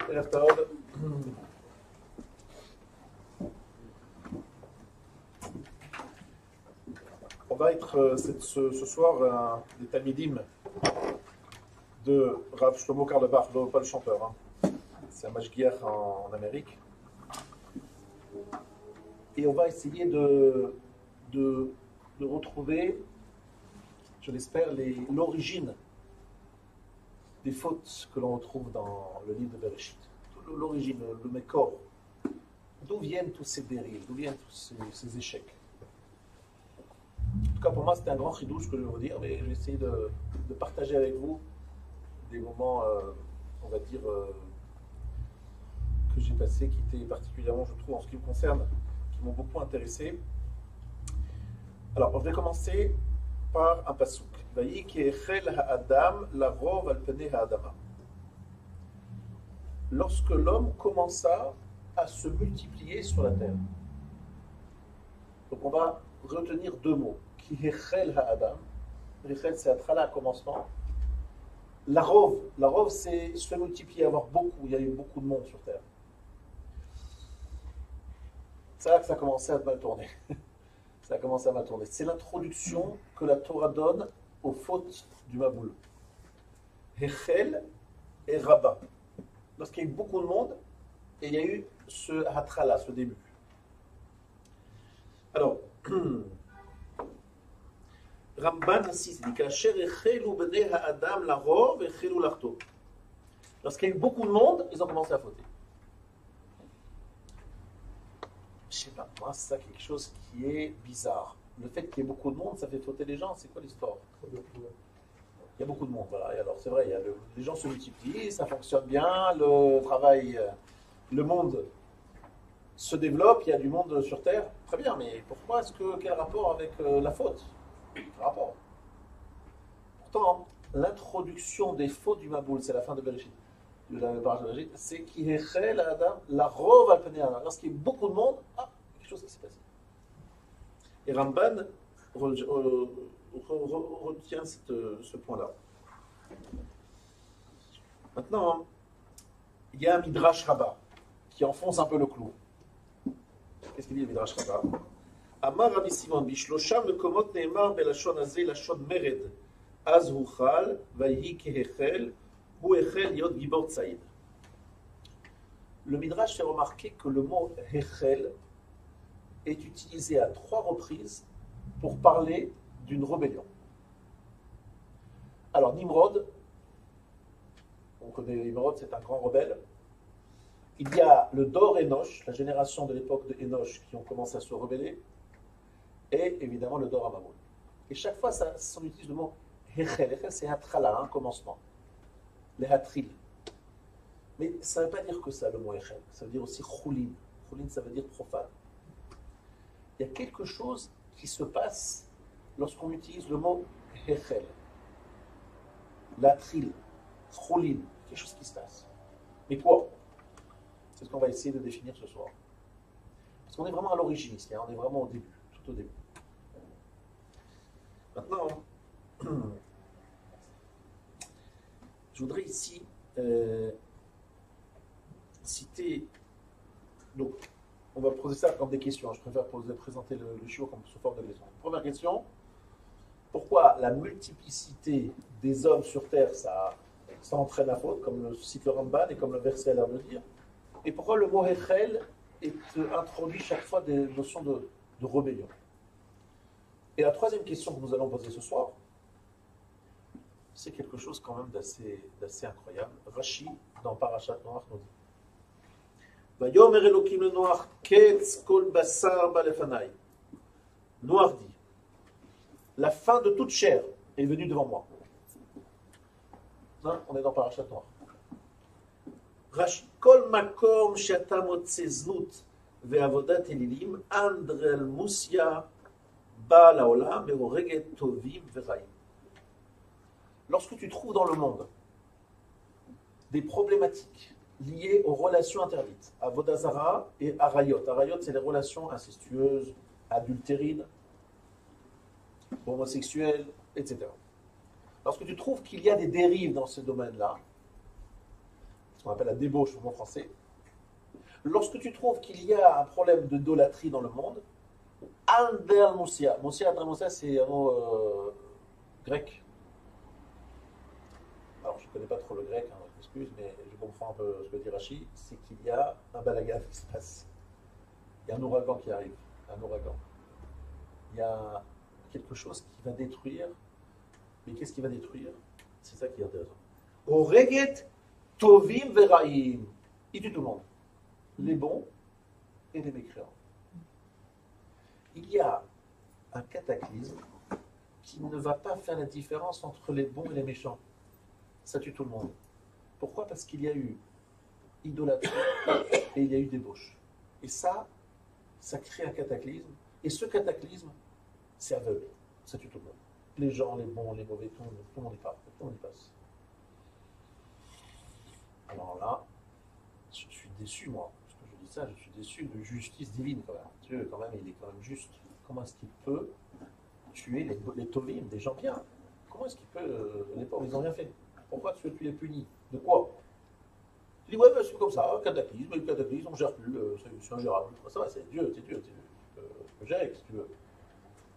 Erev Taov. On va être ce soir des Talmidim de Rav Shlomo Karlebach, pas le chanteur, hein. C'est un mashgiach en Amérique. Et on va essayer de retrouver, je l'espère, l'origine des fautes que l'on retrouve dans le livre de Bereshit. L'origine, le Mekor. D'où viennent tous ces dérives, d'où viennent tous ces échecs. En tout cas, pour moi, c'était un grand chidouche que je vais vous dire, mais je vais essayer de partager avec vous des moments, on va dire, que j'ai passés, qui étaient particulièrement, je trouve, en ce qui me concerne, qui m'ont beaucoup intéressé. Alors, je vais commencer par un pasuk. Vayi ki echel ha'adam larov al penei ha'adama. Lorsque l'homme commença à se multiplier sur la terre. Donc, on va retenir deux mots. Ki echel ha'adam. Echel, c'est athala, commencement. Larov, c'est se multiplier, avoir beaucoup. Il y a eu beaucoup de monde sur terre. C'est là que ça a commencé à mal tourner. Ça a commencé à mal tourner. C'est l'introduction que la Torah donne aux fautes du Maboul. Hechel et Rabbah. Lorsqu'il y a eu beaucoup de monde, et il y a eu ce Hatrala, ce début. Alors, Ramban insiste, il dit qu'Asher echelu bnei ha'adam larov echelu larto. Lorsqu'il y a eu beaucoup de monde, ils ont commencé à fauter. Je sais pas, moi, c'est ça quelque chose qui est bizarre. Le fait qu'il y ait beaucoup de monde, ça fait fauter les gens, c'est quoi l'histoire? Il y a beaucoup de monde, voilà. Et alors, c'est vrai, les gens se multiplient, ça fonctionne bien, le travail, le monde se développe, il y a du monde sur Terre, très bien, mais pourquoi quel rapport avec la faute? Quel rapport? Pourtant, l'introduction des fautes du Maboul, c'est la fin de Bereshit. C'est qui est la rove al penei ha'adam. Lorsqu'il y a beaucoup de monde, quelque chose qui s'est passé. Et Ramban retient ce point-là. Maintenant, il y a un Midrash Rabbah qui enfonce un peu le clou. Qu'est-ce qu'il dit le Midrash Rabbah? Amar Rabbi Simon bishlosha mekomot ne'emar belashon hazeh lashon mered az hu chal vayhi kehechel. Le Midrash fait remarquer que le mot Hechel est utilisé à 3 reprises pour parler d'une rébellion. Alors Nimrod, on connaît Nimrod, c'est un grand rebelle. Il y a le Dor Enoch, la génération de l'époque de Enoch qui ont commencé à se rebeller, et évidemment le Dor Amamoun. Et chaque fois, on utilise le mot Hechel. Hechel, c'est Hatrala, un commencement. Les hatril. Mais ça ne veut pas dire que ça, le mot Echel. Ça veut dire aussi choulin. Choulin, ça veut dire profane. Il y a quelque chose qui se passe lorsqu'on utilise le mot Echel. L'atril, choulin, quelque chose qui se passe. Mais quoi? C'est ce qu'on va essayer de définir ce soir. Parce qu'on est vraiment à l'origine ici, hein, on est vraiment au début, tout au début. Maintenant, je voudrais ici citer, donc on va poser ça comme des questions, je préfère présenter le chiot comme sous forme de questions. Première question, pourquoi la multiplicité des hommes sur Terre, ça entraîne la faute, comme le cite le Ramban et comme le verset a l'air de dire, et pourquoi le mot Hechel est introduit chaque fois des notions de rébellion. Et la troisième question que nous allons poser ce soir, c'est quelque chose quand même d'assez incroyable. Rashi, dans Parashat Noach, nous dit Vayomer Elokim le Noach, Ketz kol basar balefanai. Noach dit la fin de toute chair est venue devant moi. Non, on est dans Parashat Noach. Rashi, kol makom she'ata motze znut ve'avodat elilim andrel musya ba laolam ve'oreget tovim ve'raim. Lorsque tu trouves dans le monde des problématiques liées aux relations interdites, à Vodazara et à Arayot. Arayot, c'est les relations incestueuses, adultérines, homosexuelles, etc. Lorsque tu trouves qu'il y a des dérives dans ce domaine-là, ce qu'on appelle la débauche en bon français, lorsque tu trouves qu'il y a un problème d'idolâtrie dans le monde, Andel Moussia, c'est un mot grec. Alors, je ne connais pas trop le grec, hein, je m'excuse, mais je comprends un peu ce que dit Rachi, c'est qu'il y a un balagan qui se passe. Il y a un ouragan qui arrive, un ouragan. Il y a quelque chose qui va détruire. Mais qu'est-ce qui va détruire? C'est ça qui est intéressant. Oreget tovim veraim. Il tue tout le monde. Les bons et les mécréants. Il y a un cataclysme qui ne va pas faire la différence entre les bons et les méchants. Ça tue tout le monde. Pourquoi? Parce qu'il y a eu idolâtrie et il y a eu débauche. Et ça crée un cataclysme. Et ce cataclysme, c'est aveugle. Ça tue tout le monde. Les gens, les bons, les mauvais, tout le monde y passe. Tout le monde y passe. Alors là, je suis déçu, moi. Parce que je dis ça, je suis déçu de justice divine, quand même. Dieu, quand même, il est quand même juste. Comment est-ce qu'il peut tuer les tovim, des gens bien? Comment est-ce qu'il peut... les pauvres, ils n'ont rien fait. Pourquoi tu les punis? De quoi? Tu dis, ouais, ben, c'est comme ça, le cataclysme, on ne gère plus, c'est ingérable. Ça va, c'est Dieu. Tu peux gérer, si tu veux.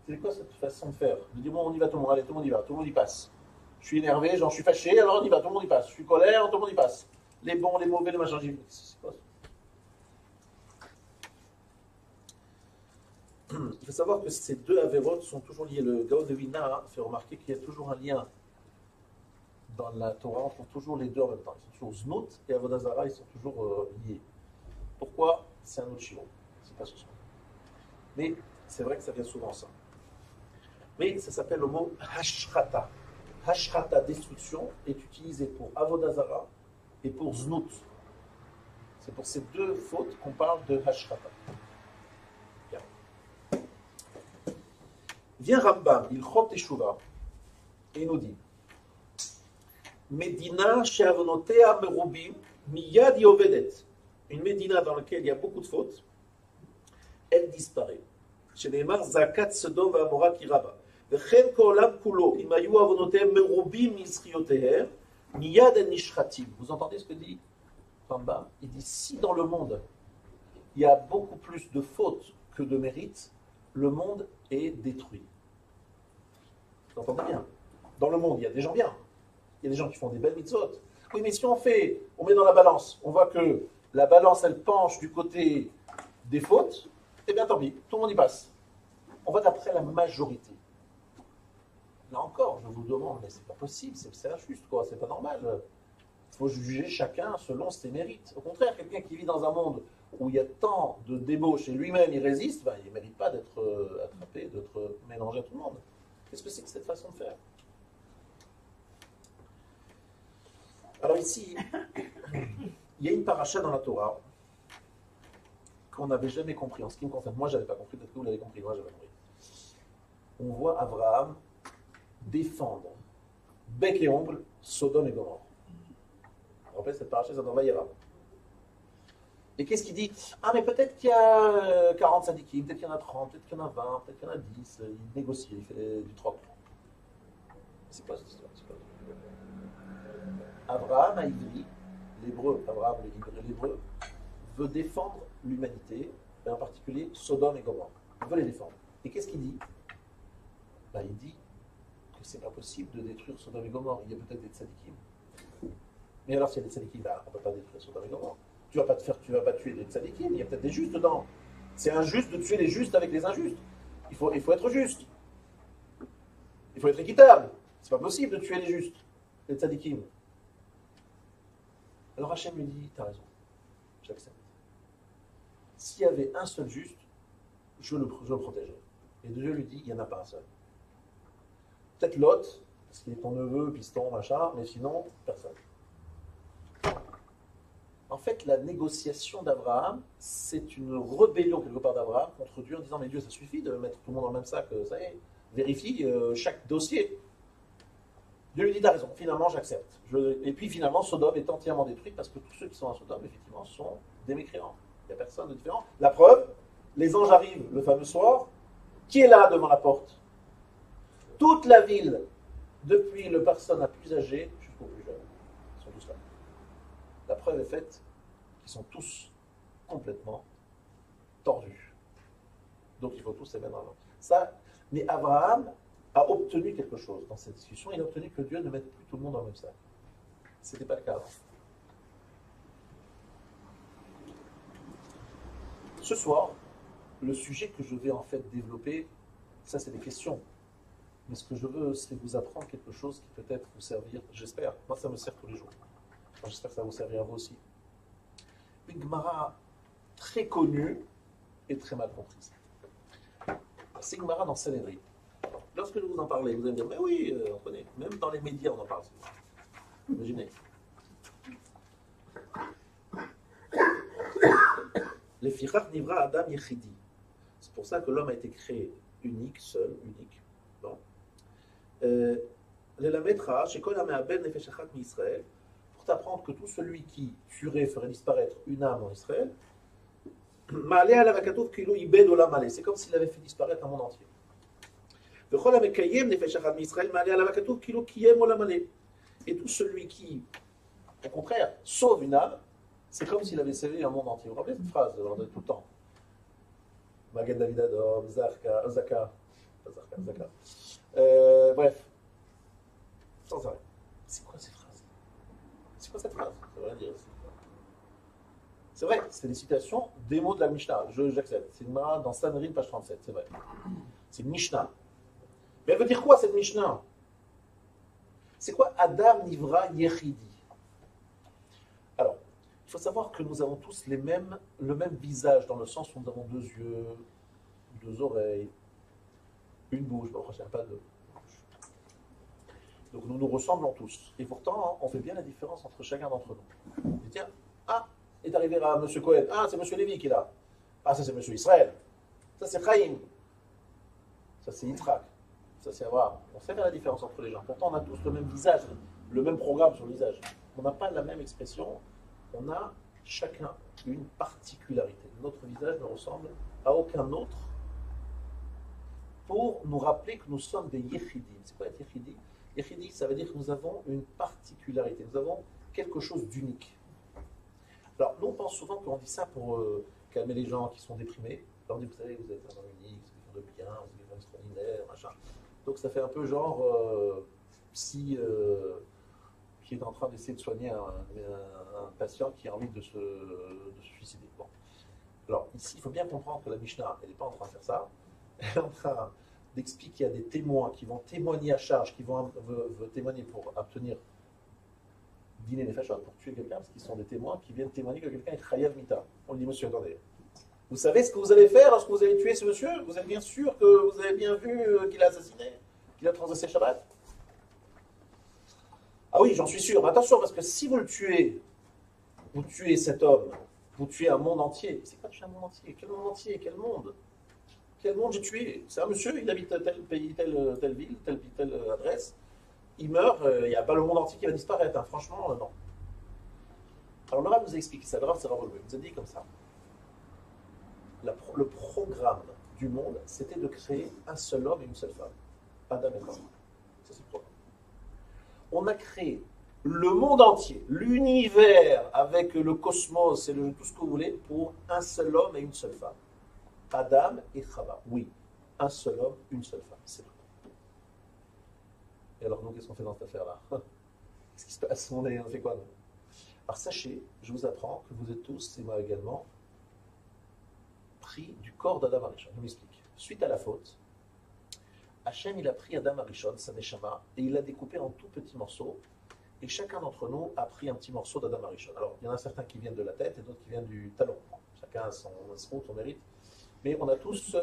C'est quoi cette façon de faire? De dire, bon, on y va, tout le monde, allez, tout le monde y va, tout le monde y passe. Je suis énervé, genre, je suis fâché, alors on y va, tout le monde y passe. Je suis colère, tout le monde y passe. Les bons, les mauvais, les machins, c'est quoi ça? Il faut savoir que ces deux avérotes sont toujours liés. Le Gaon de Vilna fait remarquer qu'il y a toujours un lien dans la Torah, on trouve toujours les deux en même temps. Ils sont toujours Znout et Avodah Zarah, ils sont toujours liés. Pourquoi? C'est un autre chiron. C'est pas ce soir. Mais c'est vrai que ça vient souvent ça. Mais ça s'appelle le mot Hashrata. Hashrata, destruction, est utilisé pour Avodah Zarah et pour Znout. C'est pour ces deux fautes qu'on parle de Hashrata. Bien. Vient Rambam, il chot Teshuvah, et il nous dit Medina she'avonotea merubim miyad yovedet. Une Médina dans laquelle il y a beaucoup de fautes, elle disparaît. Sheneemar zakat Sodom ve'Amora kiraba. Vechen ko'olam kulo im hayu avonotehem merubim misriotehem miyad en nishratim. Vous entendez ce que dit Rambam? Il dit si dans le monde il y a beaucoup plus de fautes que de mérites, le monde est détruit. Vous entendez bien? Dans le monde, il y a des gens bien. Il y a des gens qui font des belles mitzvot. Oui, mais si on met dans la balance, on voit que la balance, elle penche du côté des fautes, eh bien tant pis, tout le monde y passe. On va d'après la majorité. Là encore, je vous demande, mais c'est pas possible, c'est injuste, quoi, c'est pas normal. Il faut juger chacun selon ses mérites. Au contraire, quelqu'un qui vit dans un monde où il y a tant de débauches et lui-même il résiste, ben, il ne mérite pas d'être attrapé, d'être mélangé à tout le monde. Qu'est-ce que c'est que cette façon de faire? Alors ici, il y a une paracha dans la Torah qu'on n'avait jamais compris. En ce qui me concerne, moi je n'avais pas compris, peut-être que vous l'avez compris, moi j'avais compris. On voit Abraham défendre bec et ongle Sodome et Gomorrhe. Vous vous rappelez cette paracha, ça dans Vayera. Et qu'est-ce qu'il dit? Ah, mais peut-être qu'il y a 40 syndiqués, peut-être qu'il y en a 30, peut-être qu'il y en a 20, peut-être qu'il y en a 10. Il négocie, il fait du troc. C'est quoi cette histoire? Abraham a Ivri, l'hébreu, Abraham l'hébreu, veut défendre l'humanité, et en particulier Sodome et Gomorrhe. Il veut les défendre. Et qu'est-ce qu'il dit? Il dit que c'est pas possible de détruire Sodome et Gomorrhe. Il y a peut-être des tzadikim. Mais alors, s'il y a des tzadikim, on ne peut pas détruire Sodome et Gomorrhe. Tu vas pas tuer des tzadikim, il y a peut-être des justes dedans. C'est injuste de tuer les justes avec les injustes. Il faut être juste. Il faut être équitable. C'est pas possible de tuer les justes, les tzadikim. Alors Hachem lui dit, t'as raison, j'accepte. S'il y avait un seul juste, je le protégerais. Et Dieu lui dit, il n'y en a pas un seul. Peut-être Lot, parce qu'il est ton neveu, piston, machin, mais sinon, personne. En fait, la négociation d'Abraham, c'est une rébellion quelque part d'Abraham contre Dieu en disant, mais Dieu, ça suffit de mettre tout le monde dans le même sac, ça y est, vérifie chaque dossier. Dieu lui dit, t'as raison, finalement j'accepte. Et puis finalement, Sodome est entièrement détruite parce que tous ceux qui sont à Sodome, effectivement, sont des mécréants. Il n'y a personne de différent. La preuve, les anges arrivent le fameux soir. Qui est là devant la porte? Toute la ville, depuis le personne la plus âgée jusqu'au plus jeune, sont tous là. La preuve est faite qu'ils sont tous complètement tordus. Donc il faut tous les mettre en avant. Ça, mais Abraham a obtenu quelque chose dans cette discussion. Il a obtenu que Dieu ne mette plus tout le monde dans le même sac. Ce n'était pas le cas avant. Ce soir, le sujet que je vais en fait développer, ça c'est des questions. Mais ce que je veux, c'est vous apprendre quelque chose qui peut-être vous servir, j'espère. Moi, ça me sert tous les jours. Enfin, j'espère que ça va vous servir à vous aussi. Une Gemara très connue et très mal comprise. C'est une Gemara dans Sanhedrin. Lorsque je vous en parlais, vous allez me dire, mais oui, on connaît. Même dans les médias, on en parle. Imaginez. Les Fichach Nivra Adam Yechidi. C'est pour ça que l'homme a été créé unique, seul, unique. Bon. L'Elametra, Shekol Hame'abel Nefesh Achat Mi-Israël, pour t'apprendre que tout celui qui tuerait, ferait disparaître une âme en Israël, Ma'aleh alav hakatuv kilo ibed olam maleh. C'est comme s'il avait fait disparaître un monde entier. V'chol hamekayem nefesh achat mi-Israël, ma'aleh alav hakatuv kilo kiyem olam maleh. Et tout celui qui, au contraire, sauve une âme, c'est comme s'il avait sauvé un monde entier. Vous vous rappelez cette phrase de tout le temps? Magen David Adom, Zaka. Bref. Sans arrêt. C'est quoi ces phrases? C'est quoi cette phrase? Ça veut rien dire. C'est vrai, c'est des citations des mots de la Mishnah. J'accepte. C'est une Gemara dans Sanhedrin, page 37. C'est vrai. C'est une Mishnah. Mais elle veut dire quoi cette Mishnah? C'est quoi Adam Nivra Yechidi? Alors, il faut savoir que nous avons tous le même visage, dans le sens où nous avons 2 yeux, 2 oreilles, une bouche, bon, je ne sais pas 2 bouches. Donc nous nous ressemblons tous. Et pourtant, on fait bien la différence entre chacun d'entre nous. Et tiens, est arrivé à M. Cohen. Ah, c'est M. Lévi qui est là. Ah, ça c'est M. Israël. Ça c'est Chaim. Ça c'est Yitzhak. Ça c'est Abraham. On sait bien la différence entre les gens. Pourtant, on a tous le même visage, le même programme sur le visage. On n'a pas la même expression. On a chacun une particularité. Notre visage ne ressemble à aucun autre pour nous rappeler que nous sommes des Yechidim. C'est quoi être Yechidi? Yechidi, ça veut dire que nous avons une particularité. Nous avons quelque chose d'unique. Alors, nous, on pense souvent qu'on dit ça pour calmer les gens qui sont déprimés. Alors, on dit, vous savez, vous êtes un homme unique, vous êtes quelqu'un de bien, vous êtes quelqu'un d'extraordinaire, machin. Donc, ça fait un peu genre psy qui est en train d'essayer de soigner un patient qui a envie de se suicider. Bon. Alors, ici, il faut bien comprendre que la Mishnah, elle n'est pas en train de faire ça. Elle est en train d'expliquer qu'il y a des témoins qui vont témoigner à charge, qui vont témoigner pour obtenir dîner les fachos, pour tuer quelqu'un, parce qu'ils sont des témoins qui viennent témoigner que quelqu'un est chayav mita. On dit, monsieur, attendez, vous savez ce que vous allez faire lorsque vous allez tuer ce monsieur? Vous êtes bien sûr que vous avez bien vu qu'il a assassiné, qu'il a transgressé Shabbat? Ah oui, j'en suis sûr. Mais attention, parce que si vous le tuez, vous tuez cet homme, vous tuez un monde entier. C'est quoi tuer un monde entier? Quel monde entier? Quel monde? Quel monde j'ai tué? C'est un monsieur, il habite tel pays, telle ville, telle adresse. Il meurt, il n'y a pas le monde entier qui va disparaître. Hein. Franchement, non. Alors le Rav nous a expliqué ça. Le Rav s'est relevé. Il nous a dit comme ça. Le programme du monde, c'était de créer un seul homme et une seule femme. Adam et Chava. Ça, c'est le programme. On a créé le monde entier, l'univers avec le cosmos et tout ce que vous voulez, pour un seul homme et une seule femme. Adam et Chava. Oui, un seul homme, une seule femme. C'est tout. Et alors, nous, qu'est-ce qu'on fait dans cette affaire-là? Qu'est-ce qui se passe? On fait quoi, nous? Alors, sachez, je vous apprends que vous êtes tous, et moi également, pris du corps d'Adam Arishon. Je m'explique. Suite à la faute, Hachem, il a pris Adam Arishon, sa neshama, et il l'a découpé en tout petits morceaux, et chacun d'entre nous a pris un petit morceau d'Adam Arishon. Alors, il y en a certains qui viennent de la tête, et d'autres qui viennent du talon. Chacun a son mérite. Mais on a tous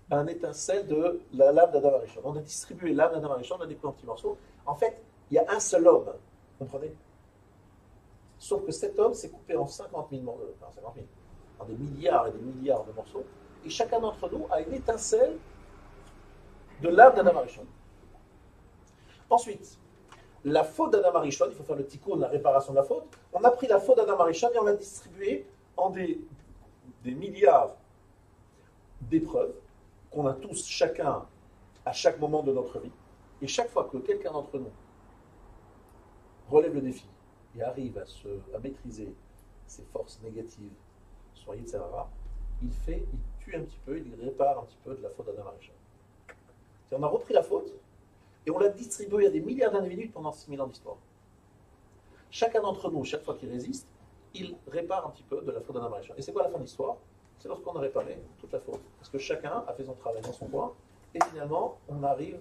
un étincelle de la lame d'Adam Arishon. On a distribué l'âme d'Adam Arishon, on a découpé en petits morceaux. En fait, il y a un seul homme, vous comprenez? Sauf que cet homme s'est coupé en 50 000 morceaux, enfin 50 000, en des milliards et des milliards de morceaux, et chacun d'entre nous a une étincelle de l'âme d'Adam Arishon. Ensuite, la faute d'Adam Arishon, il faut faire le tikkun, la réparation de la faute. On a pris la faute d'Adam Arishon et on l'a distribuée en des milliards d'épreuves qu'on a tous, chacun, à chaque moment de notre vie. Et chaque fois que quelqu'un d'entre nous relève le défi, et arrive à maîtriser ses forces négatives, son Yitzhara, il tue un petit peu, il répare un petit peu de la faute d'Adam Arishon. On a repris la faute et on l'a distribué à des milliards d'individus pendant 6000 ans d'histoire. Chacun d'entre nous, chaque fois qu'il résiste, il répare un petit peu de la faute d'Adam Arishon. Et c'est quoi la fin de l'histoire? C'est lorsqu'on a réparé toute la faute. Parce que chacun a fait son travail dans son coin et finalement, on arrive.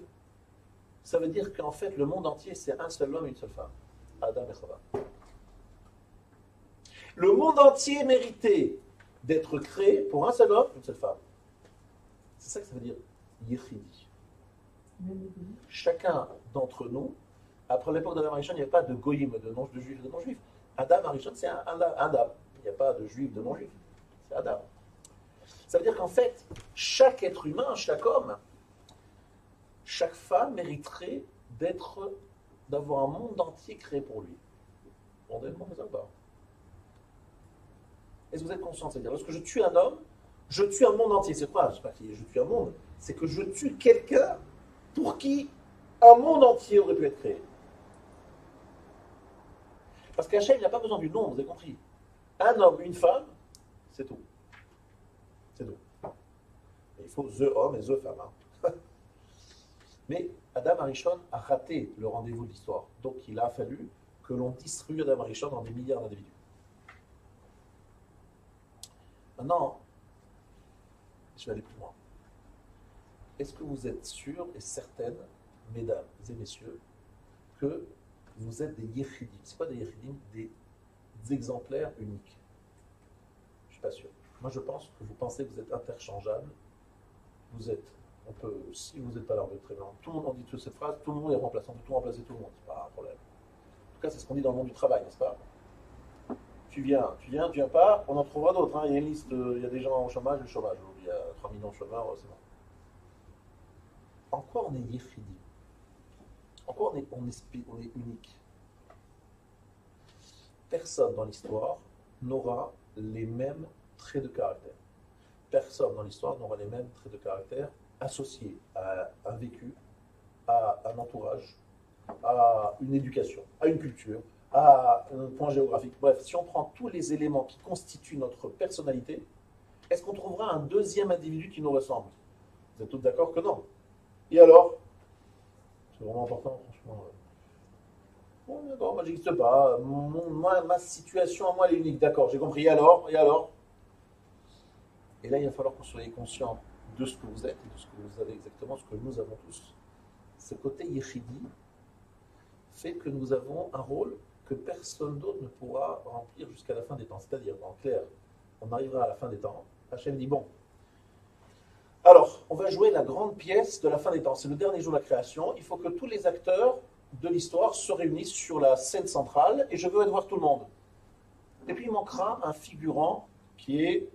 Ça veut dire qu'en fait, le monde entier, c'est un seul homme et une seule femme. Adam et Chava. Le monde entier méritait d'être créé pour un seul homme et une seule femme. C'est ça que ça veut dire Yechidi. Chacun d'entre nous, après l'époque d'Adam Arishon, il n'y avait pas de goyim, de juifs, de non-juifs. Adam Arishon, c'est un Adam. Il n'y a pas de juifs, de non-juifs. C'est Adam. Ça veut dire qu'en fait, chaque être humain, chaque homme, chaque femme mériterait d'avoir un monde entier créé pour lui. On est le ça ou pas? Est-ce que vous êtes conscient? C'est-à-dire, lorsque je tue un homme, je tue un monde entier. C'est quoi? Je sais pas qui je tue un monde. C'est que je tue quelqu'un pour qui un monde entier aurait pu être créé. Parce qu'Hachem, il n'a pas besoin du nombre, vous avez compris. Un homme, une femme, c'est tout. C'est tout. Et il faut the homme et the femme. Hein. Mais Adam Arishon a raté le rendez-vous de l'histoire. Donc il a fallu que l'on distribue Adam Arishon dans des milliards d'individus. Maintenant, je vais aller plus loin. Est-ce que vous êtes sûrs et certaines, mesdames et messieurs, que vous êtes des Yechidim? C'est quoi des Yechidim? Des exemplaires uniques. Je ne suis pas sûr. Moi, je pense que vous pensez que vous êtes interchangeables. Vous êtes, si vous n'êtes pas là, vous êtes très bien. Tout le monde en dit toute cette phrase, tout le monde est remplaçant, on peut tout remplacer tout le monde, c'est pas un problème. En tout cas, c'est ce qu'on dit dans le monde du travail, n'est-ce pas? Tu viens pas, on en trouvera d'autres. Hein. Il y a une liste, il y a des gens au chômage, le chômage. Il y a 3 millions de chômeurs, c'est bon. En quoi on est Yechidim? En quoi on est unique? Personne dans l'histoire n'aura les mêmes traits de caractère. Personne dans l'histoire n'aura les mêmes traits de caractère associés à un vécu, à un entourage, à une éducation, à une culture, à un point géographique. Bref, si on prend tous les éléments qui constituent notre personnalité, est-ce qu'on trouvera un deuxième individu qui nous ressemble? Vous êtes tous d'accord que non? Et alors? C'est vraiment important, franchement. Bon, d'accord, moi j'existe pas. Ma situation à moi elle est unique, d'accord, j'ai compris. Et alors? Et alors? Et là, il va falloir que vous soyez conscient de ce que vous êtes et de ce que vous avez exactement, ce que nous avons tous. Ce côté Yechidi fait que nous avons un rôle que personne d'autre ne pourra remplir jusqu'à la fin des temps. C'est-à-dire, en clair, on arrivera à la fin des temps. Hachem dit, bon, alors, on va jouer la grande pièce de la fin des temps. C'est le dernier jour de la création. Il faut que tous les acteurs de l'histoire se réunissent sur la scène centrale et je veux aller voir tout le monde. Et puis, il manquera un figurant qui est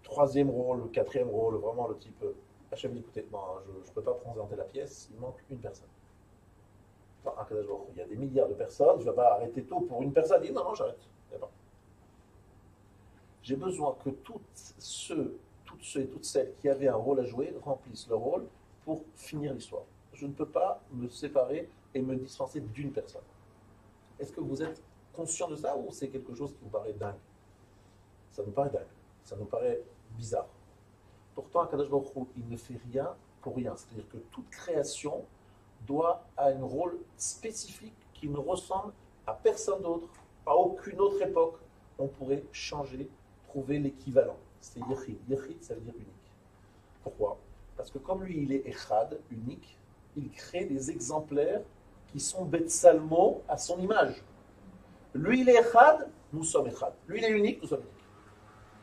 troisième rôle, quatrième rôle, vraiment le type Hachem dit, écoutez, bon, je ne peux pas présenter la pièce, il manque une personne. Enfin, il y a des milliards de personnes, je ne vais pas arrêter tout pour une personne. Il dit, non, j'arrête. J'ai besoin que toutes ceux et toutes celles qui avaient un rôle à jouer remplissent leur rôle pour finir l'histoire. Je ne peux pas me séparer et me dispenser d'une personne. Est-ce que vous êtes conscient de ça ou c'est quelque chose qui vous paraît dingue? Ça nous paraît dingue, ça nous paraît bizarre. Pourtant, Akadosh Baruch Hu, il ne fait rien pour rien. C'est-à-dire que toute création doit avoir un rôle spécifique qui ne ressemble à personne d'autre, à aucune autre époque. On pourrait changer, trouver l'équivalent. C'est Yechid. Yechid, ça veut dire unique. Pourquoi? Parce que comme lui, il est Echad, unique, il crée des exemplaires qui sont Betsalmo à son image. Lui, il est Echad, nous sommes Echad. Lui, il est unique, nous sommes uniques.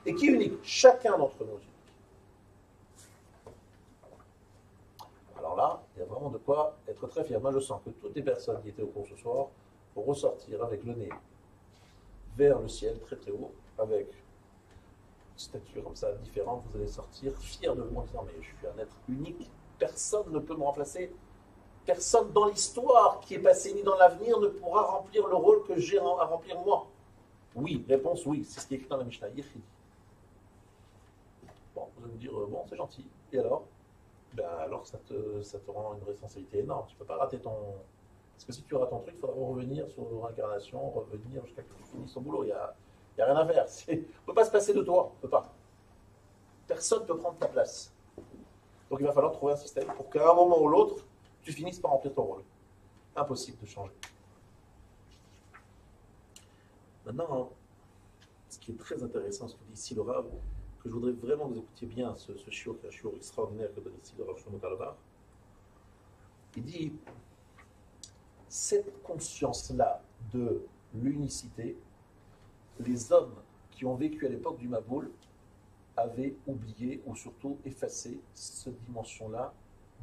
Et qui est unique? Chacun d'entre nous est unique. Alors là, il y a vraiment de quoi être très fier. Moi, je sens que toutes les personnes qui étaient au cours ce soir vont ressortir avec le nez vers le ciel, très très haut, avec une stature comme ça différente. Vous allez sortir fiers de vous en disant, mais je suis un être unique, personne ne peut me remplacer. Personne dans l'histoire qui est passée ni dans l'avenir ne pourra remplir le rôle que j'ai à remplir moi. Oui, réponse oui, c'est ce qui est écrit dans la Mishnah, Yechid. Bon, vous allez me dire, bon, c'est gentil. Et alors? Ben alors ça te rend une responsabilité énorme. Tu ne peux pas rater Parce que si tu rates ton truc, il faudra revenir sur l'incarnation, revenir jusqu'à ce que tu finisses ton boulot. Il y a rien à faire. On ne peut pas se passer de toi. On peut pas. Personne ne peut prendre ta place. Donc il va falloir trouver un système pour qu'à un moment ou l'autre, tu finisses par remplir ton rôle. Impossible de changer. Maintenant, ce qui est très intéressant, ce que dit ici le Rav, que je voudrais vraiment que vous écoutiez bien, ce shiur, qui est un shiur extraordinaire que donne ici le Rav Shlomo Karlobach. Il dit, cette conscience-là de l'unicité, les hommes qui ont vécu à l'époque du Maboul avaient oublié ou surtout effacé cette dimension-là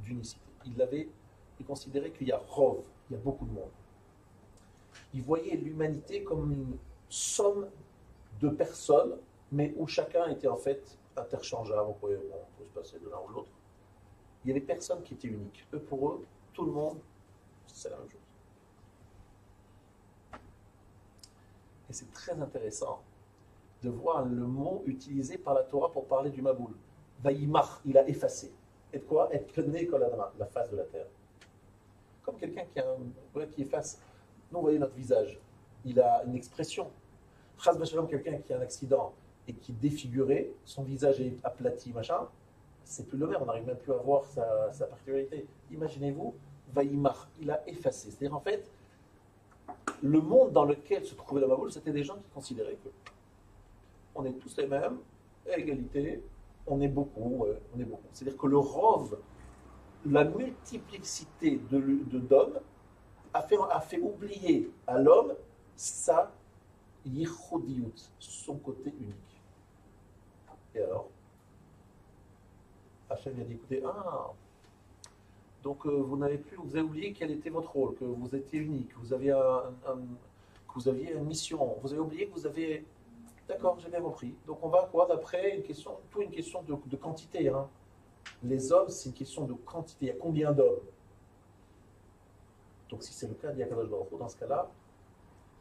d'unicité. Ils considéraient qu'il y a Rov, il y a beaucoup de monde. Ils voyaient l'humanité comme une somme de personnes, mais où chacun était en fait interchangeable. On pouvait se passer de l'un ou l'autre. Il y avait personne qui était unique. Eux, pour eux, tout le monde, c'est la même chose. Et c'est très intéressant de voir le mot utilisé par la Torah pour parler du Maboul. Vaïmar, il a effacé. Et de quoi? Être né comme la face de la terre. Comme quelqu'un qui efface. Nous, vous voyez notre visage. Il a une expression. Chas v'shalom, quelqu'un qui a un accident et qui est défiguré, son visage est aplati, machin, c'est plus le même, on n'arrive même plus à voir sa particularité. Imaginez-vous, Vaïmar, il a effacé. C'est-à-dire, en fait, le monde dans lequel se trouvait le Maboul, c'était des gens qui considéraient que on est tous les mêmes, à égalité, on est beaucoup, on est beaucoup. C'est-à-dire que le Rov, la multiplicité d'hommes, a fait oublier à l'homme sa yichudiyut, son côté unique. Et alors, Hachem a dit, écoutez, donc vous avez oublié quel était votre rôle, que vous étiez unique, que vous aviez une mission, vous avez oublié que vous avez... D'accord, j'ai bien compris. Donc on va quoi d'après une question de quantité. Hein. Les hommes, c'est une question de quantité. Il y a combien d'hommes? Donc si c'est le cas d'Yakadosh Baruch Hu, dans ce cas-là,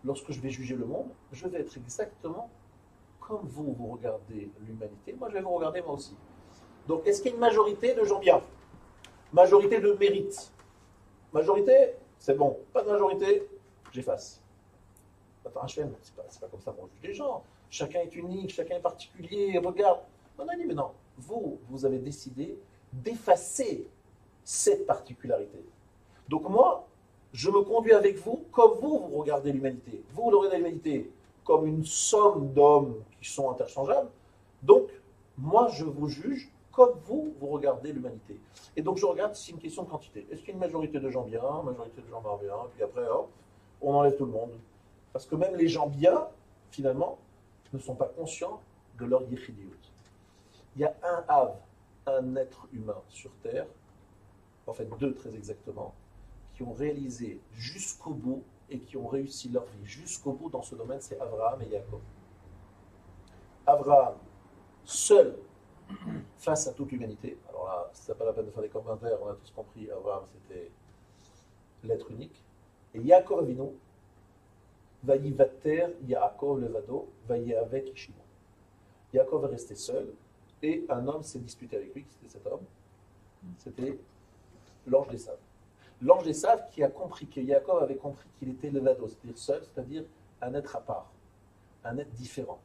lorsque je vais juger le monde, je vais être exactement comme vous regardez l'humanité. Moi, je vais vous regarder moi aussi. Donc est-ce qu'il y a une majorité de gens bien? Majorité de mérite. Majorité, c'est bon. Pas de majorité, j'efface. Attends, Hachem, c'est pas comme ça qu'on juge les gens. Chacun est unique, chacun est particulier, regarde. Non, mais non. Vous avez décidé d'effacer cette particularité. Donc moi, je me conduis avec vous comme vous regardez l'humanité. Vous regardez l'humanité comme une somme d'hommes qui sont interchangeables. Donc, moi, je vous juge comme vous regardez l'humanité. Et donc, je regarde si c'est une question de quantité. Est-ce qu'il y a une majorité de gens bien, une majorité de gens pas bien, et puis après, hop, on enlève tout le monde. Parce que même les gens bien, finalement, ne sont pas conscients de leur yichidiyut. Il y a un Hav, un être humain sur Terre, en fait deux très exactement, qui ont réalisé jusqu'au bout et qui ont réussi leur vie jusqu'au bout dans ce domaine, c'est Abraham et Jacob. Abraham, seul, face à toute l'humanité. Alors là, ça n'est pas la peine de faire des commentaires, on a tous compris, Abraham c'était l'être unique. Et Jacob Avinu, Vayivater Yaakov Levado, Vayiavek Ishimo. Yaakov est resté seul, et un homme s'est disputé avec lui. Qui c'était cet homme? C'était l'ange des sables. L'ange des sables qui a compris, que Yaakov avait compris qu'il était Levado, c'est-à-dire seul, c'est-à-dire un être à part, un être différent.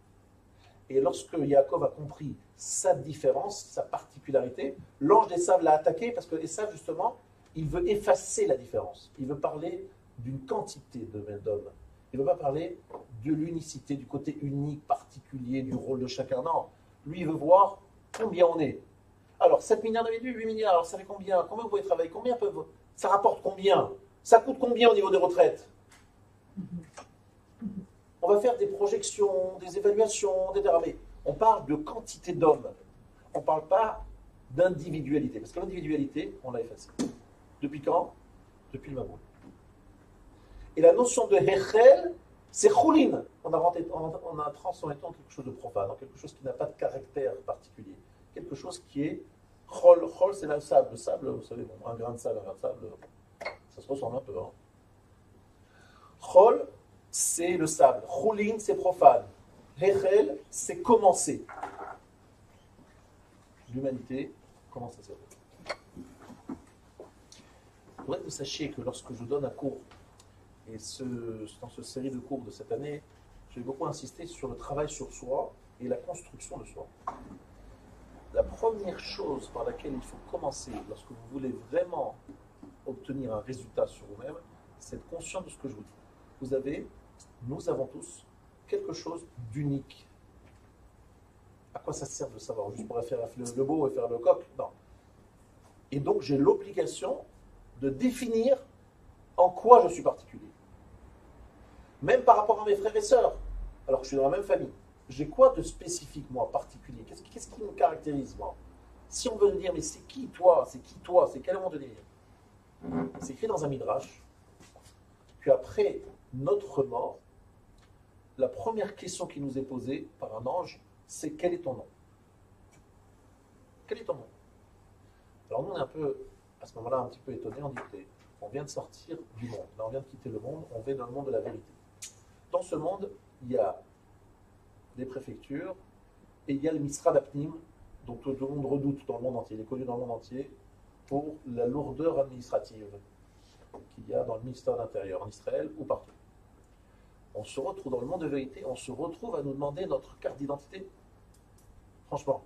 Et lorsque Yaakov a compris sa différence, sa particularité, l'ange des sables l'a attaqué parce que Esav, justement, il veut effacer la différence. Il veut parler d'une quantité d'hommes. Il ne veut pas parler de l'unicité, du côté unique, particulier, du rôle de chacun. Non, lui, il veut voir combien on est. Alors, 7 milliards d'individus, 8 milliards, alors ça fait combien? Combien vous pouvez travailler? Combien peuvent... Ça rapporte combien? Ça coûte combien au niveau des retraites? On va faire des projections, des évaluations, etc. Mais on parle de quantité d'hommes. On ne parle pas d'individualité. Parce que l'individualité, on l'a effacée. Depuis quand? Depuis le Maboul. Et la notion de Hechel, c'est Choulin. On a transformé en quelque chose de profane, en quelque chose qui n'a pas de caractère particulier. Quelque chose qui est Chol. Chol, c'est le sable. Le sable, vous savez, bon, un grain de sable, ça se ressemble un peu. Hein. Chol, c'est le sable. Choulin, c'est profane. Hechel, c'est commencer. L'humanité commence à se faire. voudrais que vous sachiez que lorsque je donne un cours, et dans cette série de cours de cette année, j'ai beaucoup insisté sur le travail sur soi et la construction de soi. La première chose par laquelle il faut commencer lorsque vous voulez vraiment obtenir un résultat sur vous-même, c'est être conscient de ce que je vous dis. Nous avons tous quelque chose d'unique. À quoi ça sert de savoir? Juste pour faire le beau et faire le coq? Non. Et donc j'ai l'obligation de définir en quoi je suis particulier. Même par rapport à mes frères et sœurs, alors que je suis dans la même famille. J'ai quoi de spécifique, moi, particulier? Qu'est-ce qui me caractérise, moi? Si on veut me dire, mais c'est qui toi? C'est qui toi? C'est quel monde de délire? C'est écrit dans un midrash qu'après notre mort, la première question qui nous est posée par un ange, c'est quel est ton nom? Quel est ton nom? Alors nous, on est un peu, à ce moment-là, un petit peu étonnés, on dit, on vient de sortir du monde, là on vient de quitter le monde, on va dans le monde de la vérité. Dans ce monde, il y a des préfectures et il y a le Misrad Apnim, dont tout le monde redoute dans le monde entier, il est connu dans le monde entier pour la lourdeur administrative qu'il y a dans le ministère de l'Intérieur en Israël ou partout. On se retrouve dans le monde de vérité, on se retrouve à nous demander notre carte d'identité. Franchement.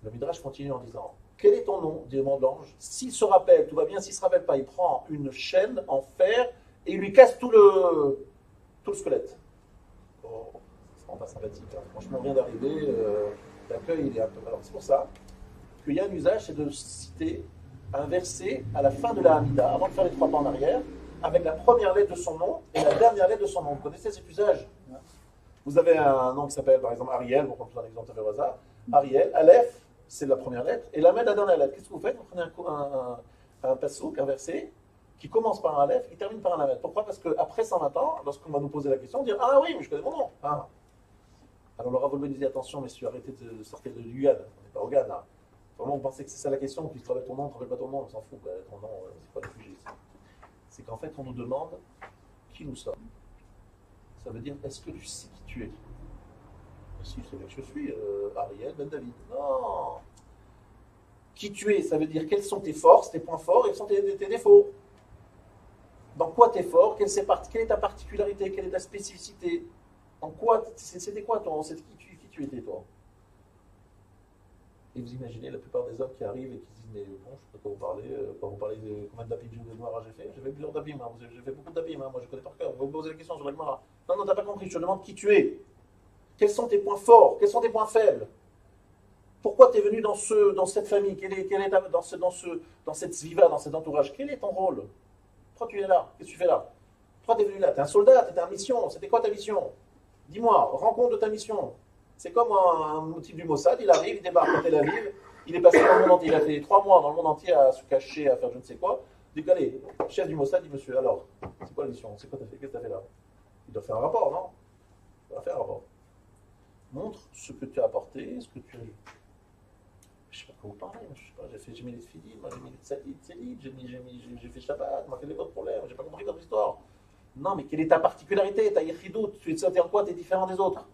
Le Midrash continue en disant, quel est ton nom, dit le l'ange? S'il se rappelle, tout va bien, s'il ne se rappelle pas, il prend une chaîne en fer et il lui casse tout le squelette. Oh, c'est pas sympathique. Hein. Franchement, on vient d'arriver, l'accueil, il est un peu... Alors, c'est pour ça qu'il y a un usage, c'est de citer un verset à la fin de la Hamida, avant de faire les 3 pas en arrière, avec la première lettre de son nom et la dernière lettre de son nom. Vous connaissez cet usage? Vous avez un nom qui s'appelle, par exemple, Ariel, on prend un exemple au hasard. Ariel, Aleph, c'est la première lettre, et la la dernière lettre. Qu'est-ce que vous faites? Vous prenez un pasouk, un verset, qui commence par un Aleph, qui termine par un Lamed. Pourquoi? Parce qu'après 120 ans, lorsqu'on va nous poser la question, on va dire, ah oui, mais je connais mon nom. Ah. Alors le Rav Wolbe disait, attention, messieurs, arrêtez de sortir de Yugan, on n'est pas au Ghana. Vraiment, vous pensez que c'est ça la question, puis tu te rappelles ton nom, tu ne te rappelles pas ton nom, on s'en fout, ton nom, c'est pas le sujet. C'est qu'en fait, on nous demande qui nous sommes. Ça veut dire, est-ce que tu sais qui tu es? Si, c'est vrai que je suis, Ariel Ben David. Non. Qui tu es, ça veut dire quelles sont tes forces, tes points forts, et quels sont tes défauts. Dans quoi tu es fort, quelle est ta particularité, quelle est ta spécificité. En quoi, c'était quoi qui tu étais toi? Et vous imaginez la plupart des hommes qui arrivent et qui disent, mais bon, je ne sais pas quoi vous parlez, quand vous parlez de combien de tapis de noir j'ai fait plusieurs tapis, j'ai fait beaucoup de tapis, moi je connais par cœur, vous me posez la question sur la Gemara. Non, t'as pas compris, je te demande qui tu es. Quels sont tes points forts, quels sont tes points faibles? Pourquoi tu es venu dans cette famille? Dans cette zviva, dans cet entourage? Quel est ton rôle? Pourquoi tu es là? Qu'est-ce que tu fais là? Pourquoi tu es venu là? Tu es un soldat, tu étais en mission. C'était quoi ta mission? Dis-moi, rends compte de ta mission. C'est comme un type du Mossad, il arrive, il débarque à Tel Aviv, il est passé dans le monde entier, il a fait 3 mois dans le monde entier à se cacher, à faire je ne sais quoi. Il dit, allez, chef du Mossad, dit, monsieur, alors, c'est quoi la mission? C'est quoi t'as fait? Qu'est-ce que tu as fait là? Il doit faire un rapport, non? Il doit faire un rapport. Montre ce que tu as apporté, ce que tu as eu. Je ne sais pas de quoi vous parlez, je sais pas, j'ai mis les tefilines, moi j'ai mis les tzellit, j'ai fait Shabbat, moi quel est votre problème? J'ai pas compris votre histoire. Non, mais quelle est ta particularité, ta yichidout? Tu es en quoi? Tu es différent des autres.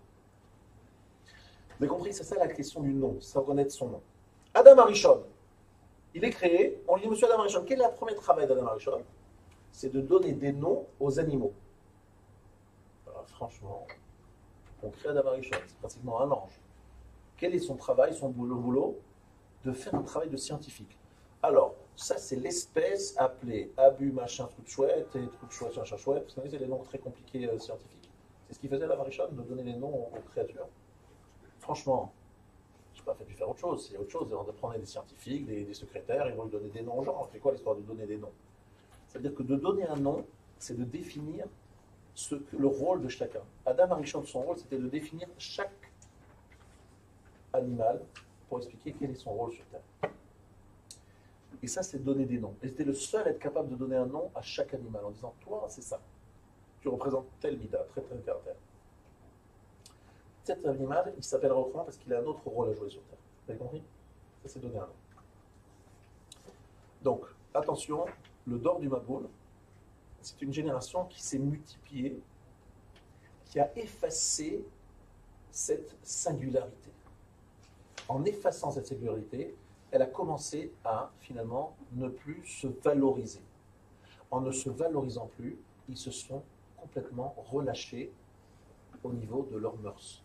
Vous avez compris, c'est ça la question du nom, ça reconnaître son nom. Adam Arishon, il est créé, on lui dit, monsieur Adam Arishon, quel est le premier travail d'Adam Arishon? C'est de donner des noms aux animaux. Alors, franchement, on crée Adam Arishon, c'est pratiquement un ange. Quel est son travail, son boulot? De faire un travail de scientifique. Alors, ça c'est l'espèce appelée Abu machin truc chouette et truc chouette machin chouette. Vous savez, c'est les noms très compliqués scientifiques. C'est ce qu'il faisait Adam Arishon, de donner les noms aux créatures. Franchement, je n'ai pas fait faire autre chose. C'est autre chose. On prenait des scientifiques, des secrétaires, ils vont lui donner des noms aux gens. C'est quoi l'histoire de donner des noms? C'est-à-dire que de donner un nom, c'est de définir le rôle de chacun. Adam Arishon, son rôle, c'était de définir chaque animal pour expliquer quel est son rôle sur Terre. Et ça, c'est donner des noms. Et c'était le seul à être capable de donner un nom à chaque animal en disant, toi, c'est ça. Tu représentes tel mida, tel caractère. Cet animal, il s'appellera autrement parce qu'il a un autre rôle à jouer sur Terre. Vous avez compris? Ça, c'est donner un nom. Donc, attention, le Dor du Maboul, c'est une génération qui s'est multipliée, qui a effacé cette singularité. En effaçant cette singularité, elle a commencé à finalement ne plus se valoriser. En ne se valorisant plus, ils se sont complètement relâchés au niveau de leurs mœurs.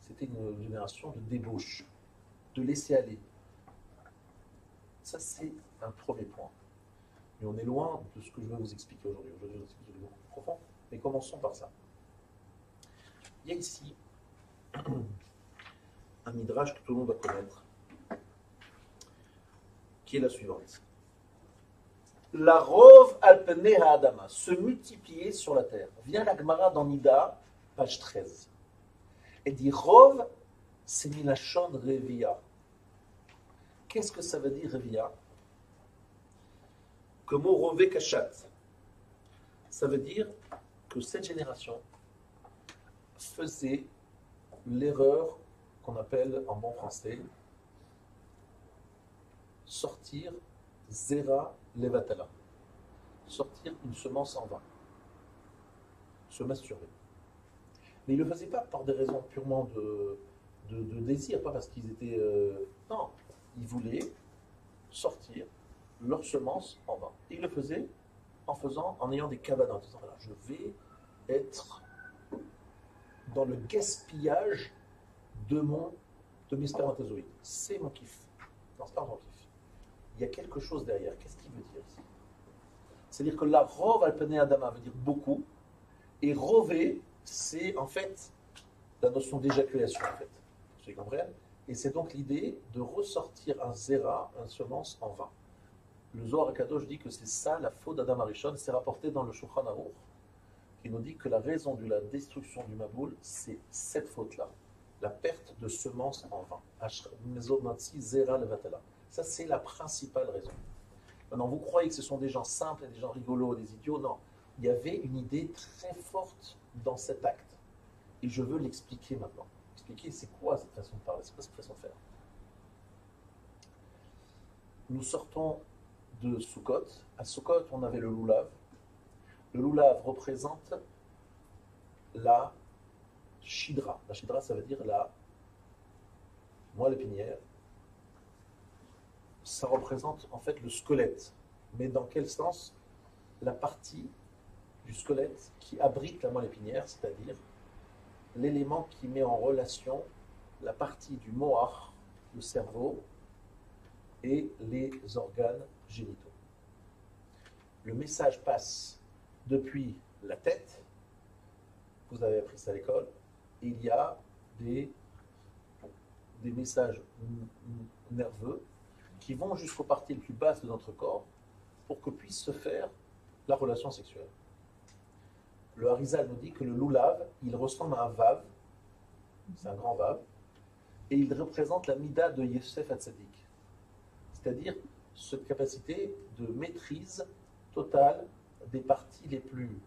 C'était une génération de débauche, de laisser aller. Ça, c'est un premier point. Mais on est loin de ce que je vais vous expliquer aujourd'hui. Aujourd'hui, je vais vous expliquer beaucoup plus profond. Mais commençons par ça. Il y a ici un midrash que tout le monde va connaître, qui est la suivante. La rove alpene ha'adama, se multiplier sur la terre. Vient la Gemara dans Nida, page 13. Et dit rove, c'est milachon revia. Qu'est-ce que ça veut dire revia? Que mot rove kachat. Ça veut dire que cette génération faisait l'erreur qu'on appelle en bon français sortir zera levatala, sortir une semence en vain, se masturber. Mais ils ne le faisaient pas par des raisons purement de désir, pas parce qu'ils étaient... non, ils voulaient sortir leur semence en vain. Et ils le faisaient en ayant des cabanes, en disant, voilà, je vais être dans le gaspillage de mes spermatozoïdes. C'est mon kiff. Non, c'est pas mon kiff. Il y a quelque chose derrière. Qu'est-ce qu'il veut dire ici? C'est-à-dire que la rove alpene adama veut dire beaucoup, et rover, c'est en fait la notion d'éjaculation, en fait. Vous comprenez? Et c'est donc l'idée de ressortir un zera, un semence en vain. Le Zohar Kadosh dit que c'est ça la faute d'Adam Arishon, c'est rapporté dans le Shulchan Aruch, qui nous dit que la raison de la destruction du Maboul, c'est cette faute-là, la perte de semences en vain. Ça, c'est la principale raison. Maintenant, vous croyez que ce sont des gens simples, des gens rigolos, des idiots? Non. Il y avait une idée très forte dans cet acte. Et je veux l'expliquer maintenant. Expliquer c'est quoi cette façon de parler, c'est quoi cette façon de faire. Nous sortons de Sukkot. À Sukkot, on avait le loulav. Le loulav représente la shidra. La shidra, ça veut dire la moelle épinière. Ça représente en fait le squelette. Mais dans quel sens? La partie du squelette qui abrite la moelle épinière, c'est-à-dire l'élément qui met en relation la partie du moar, le cerveau, et les organes génitaux. Le message passe depuis la tête, vous avez appris ça à l'école, et il y a des messages nerveux qui vont jusqu'aux parties les plus basses de notre corps pour que puisse se faire la relation sexuelle. Le Harizal nous dit que le loulav, il ressemble à un vav, c'est un grand vav, et il représente la mida de Yosef Hatzadik, c'est-à-dire cette capacité de maîtrise totale des parties les plus,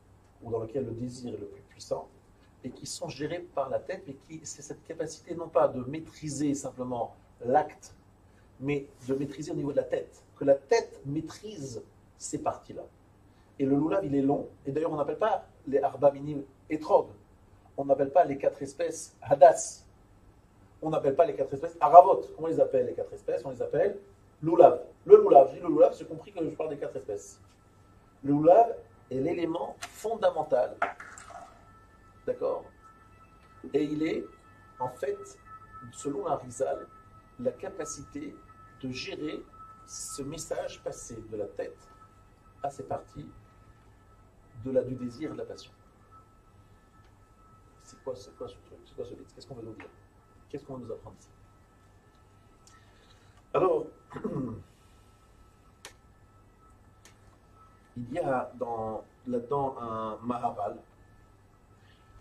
ou dans lesquelles le désir est le plus puissant, et qui sont gérées par la tête, mais qui c'est cette capacité non pas de maîtriser simplement l'acte, mais de maîtriser au niveau de la tête, que la tête maîtrise ces parties-là. Et le loulav, il est long, et d'ailleurs on n'appelle pas les arba minim etrog, on n'appelle pas les 4 espèces hadas, on n'appelle pas les 4 espèces aravot. Comment on les appelle les 4 espèces? On les appelle loulav. Le loulav, je dis le loulav, j'ai compris que je parle des 4 espèces. Le loulav est l'élément fondamental, d'accord? Et il est, en fait, selon Harizal, la capacité de gérer ce message passé de la tête à ces parties du désir et de la passion. C'est quoi ce truc? C'est quoi ce livre? Qu'est-ce qu'on veut nous dire? Qu'est-ce qu'on veut nous apprendre ici? Alors, il y a là-dedans un Maharal.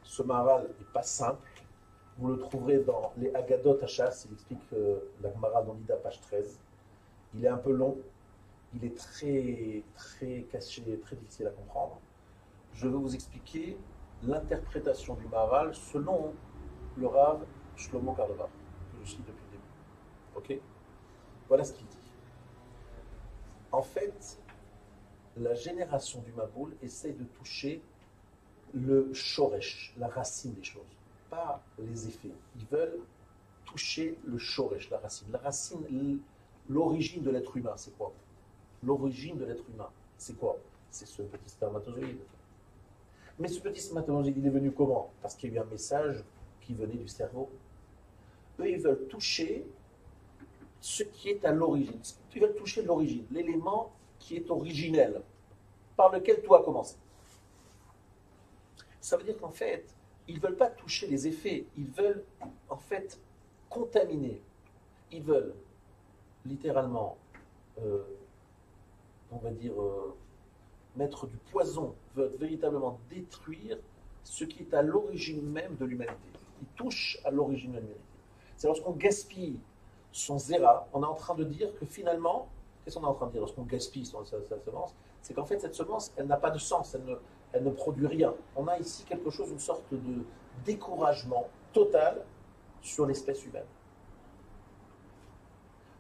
Ce Maharal n'est pas simple. Vous le trouverez dans les Agadot Hachas. Il explique la Gemara dans Nida, page 13. Il est un peu long. Il est très, très caché, très difficile à comprendre. Je vais vous expliquer l'interprétation du Maharal selon le Rav Shlomo Karlova, que je cite depuis le début. Ok? Voilà ce qu'il dit. En fait, la génération du Maboul essaie de toucher le shoresh, la racine des choses, pas les effets. Ils veulent toucher le shoresh, la racine. La racine, l'origine de l'être humain, c'est quoi? L'origine de l'être humain, c'est quoi? C'est ce petit spermatozoïde. Mais ce petit spermatozoïde, il est venu comment? Parce qu'il y a eu un message qui venait du cerveau. Eux, ils veulent toucher ce qui est à l'origine. Ils veulent toucher l'origine, l'élément qui est originel, par lequel tout a commencé. Ça veut dire qu'en fait, ils ne veulent pas toucher les effets, ils veulent en fait contaminer. Ils veulent littéralement, on va dire, mettre du poison, veulent véritablement détruire ce qui est à l'origine même de l'humanité. Ils touchent à l'origine de l'humanité. C'est lorsqu'on gaspille son zéra, on est en train de dire que finalement, qu'est-ce qu'on est en train de dire lorsqu'on gaspille sa semence? C'est qu'en fait, cette semence, elle n'a pas de sens, elle ne produit rien. On a ici quelque chose, une sorte de découragement total sur l'espèce humaine.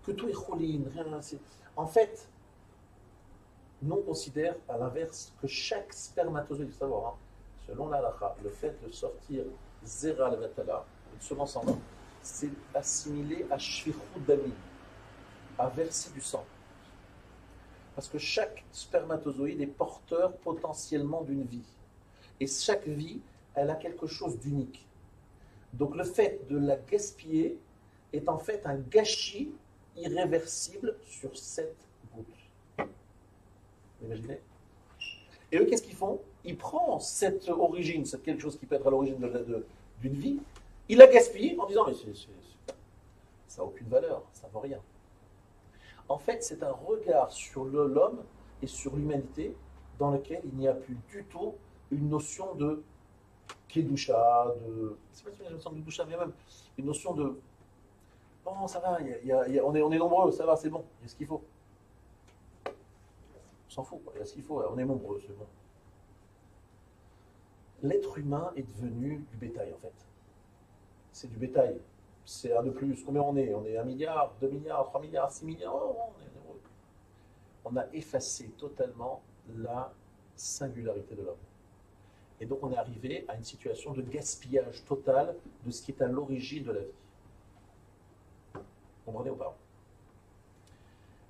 Que tout est choline, rien. En fait, nous on considère à l'inverse que chaque spermatozoïde, il faut savoir, selon l'halakha, le fait de sortir zera al-vatala, une semence en main, c'est assimilé à shfichut dami, à verser du sang. Parce que chaque spermatozoïde est porteur potentiellement d'une vie. Et chaque vie, elle a quelque chose d'unique. Donc le fait de la gaspiller est en fait un gâchis irréversible sur cette goutte. Vous imaginez? Et eux, qu'est-ce qu'ils font? Ils prennent cette origine, c'est quelque chose qui peut être à l'origine d'une vie, ils la gaspillent en disant mais ça n'a aucune valeur, ça ne vaut rien. En fait, c'est un regard sur l'homme et sur l'humanité dans lequel il n'y a plus du tout une notion de kedusha, c'est pas une notion de kedusha, mais même une notion de bon, ça va, on est nombreux, ça va, c'est bon, il y a ce qu'il faut. On s'en fout, il y a ce qu'il faut, on est nombreux, c'est bon. L'être humain est devenu du bétail, en fait. C'est du bétail. C'est un de plus. Combien on est? On est 1 milliard, 2 milliards, 3 milliards, 6 milliards. Oh, on est heureux. On a effacé totalement la singularité de l'homme. Et donc on est arrivé à une situation de gaspillage total de ce qui est à l'origine de la vie. Vous comprenez ou pas?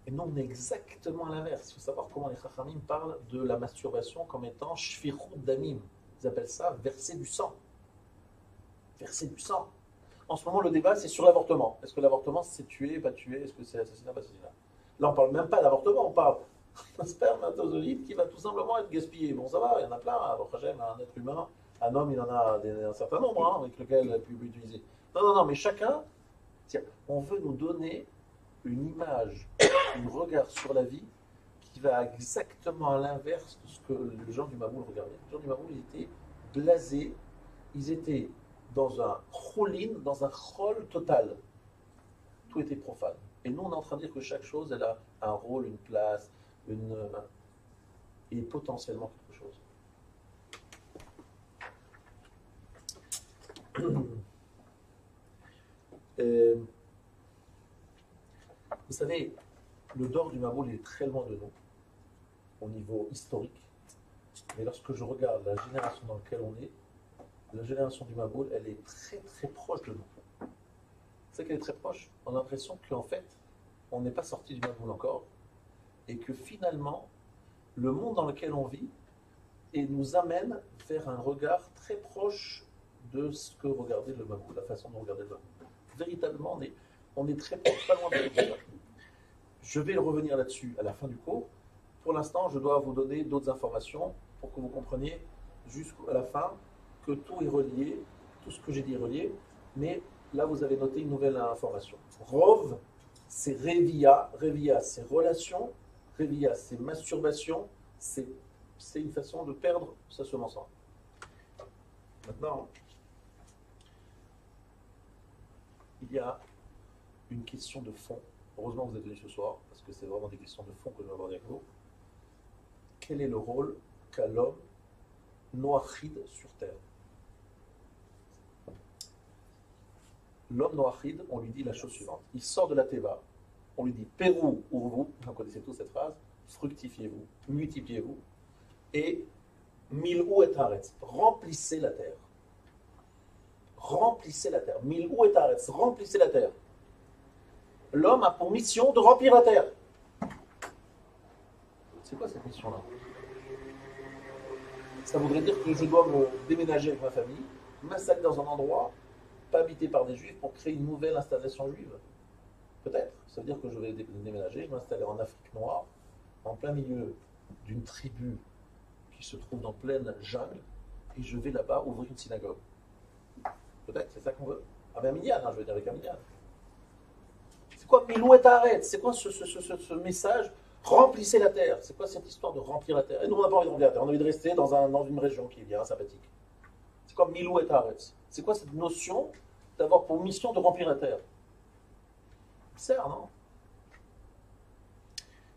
Et nous, on est exactement à l'inverse. Il faut savoir comment les Chachamim parlent de la masturbation comme étant shfichut damim. Ils appellent ça verser du sang. Verser du sang. En ce moment, le débat, c'est sur l'avortement. Est-ce que l'avortement, c'est tuer, pas tuer? Est-ce que c'est assassinat, pas assassinat? Là, on ne parle même pas d'avortement, on parle d'un spermatozoïde qui va tout simplement être gaspillé. Bon, ça va, il y en a plein. Un être humain, un homme, il en a un certain nombre avec lequel il peut utiliser. Non, mais chacun, tiens, on veut nous donner une image, un regard sur la vie qui va exactement à l'inverse de ce que les gens du Maboul regardaient. Les gens du Maboul, ils étaient blasés, ils étaient dans un choulin, dans un chol total. Tout était profane. Et nous, on est en train de dire que chaque chose, elle a un rôle, une place, et potentiellement quelque chose. Vous savez, le dor du Maboul, il est très loin de nous, au niveau historique. Mais lorsque je regarde la génération dans laquelle on est, la génération du Maboul, elle est très très proche de nous. Vous savez qu'elle est très proche? On a l'impression qu'en fait, on n'est pas sorti du Maboul encore, et que finalement, le monde dans lequel on vit et nous amène vers un regard très proche de ce que regardait le Maboul, la façon de regarder le Maboul. Véritablement, on est très proche, pas loin de ça. Je vais revenir là-dessus à la fin du cours. Pour l'instant, je dois vous donner d'autres informations pour que vous compreniez jusqu'à la fin que tout est relié, tout ce que j'ai dit est relié, mais là vous avez noté une nouvelle information. Rov, c'est Revia, Revia c'est relation, Revia c'est masturbation, c'est une façon de perdre sa semence. Maintenant, il y a une question de fond. Heureusement que vous êtes venus ce soir, parce que c'est vraiment des questions de fond que je vais aborder avec vous. Quel est le rôle qu'a l'homme noachide sur Terre? L'homme noachide, on lui dit la chose suivante. Il sort de la Teva, on lui dit Pérou, ouvrez-vous, vous connaissez tous cette phrase, fructifiez-vous, multipliez-vous, et milou et haaretz, remplissez la terre. Remplissez la terre. Milou et haaretz, remplissez la terre. L'homme a pour mission de remplir la terre. C'est quoi cette mission-là? Ça voudrait dire que je dois me déménager avec ma famille, m'installer dans un endroit pas habité par des juifs pour créer une nouvelle installation juive. Peut-être. Ça veut dire que je vais déménager, je m'installer en Afrique noire, en plein milieu d'une tribu qui se trouve dans pleine jungle, et je vais là-bas ouvrir une synagogue. Peut-être, c'est ça qu'on veut. Avec un minyan, je veux dire avec un minyan. C'est quoi Milou et Taret? C'est quoi ce message? Remplissez la terre. C'est quoi cette histoire de remplir la terre? Et nous, on n'a pas envie de remplir la terre, on a envie de rester dans une région qui est bien sympathique. C'est quoi Milou et Taret? C'est quoi cette notion d'avoir pour mission de remplir la terre? C'est ça, non?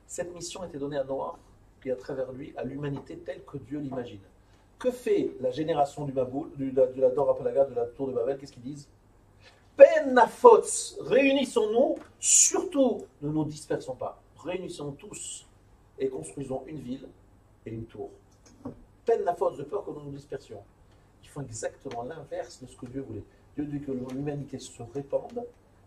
Cette mission était donnée à Noah et à travers lui à l'humanité telle que Dieu l'imagine. Que fait la génération du Maboul, de la Dor Apalaga, de la tour de Babel? Qu'est-ce qu'ils disent? Pen nafotz, réunissons-nous, surtout ne nous dispersons pas. Réunissons-nous tous et construisons une ville et une tour. Pen nafotz, de peur que nous nous dispersions. Ils font exactement l'inverse de ce que Dieu voulait. Dieu dit que l'humanité se répande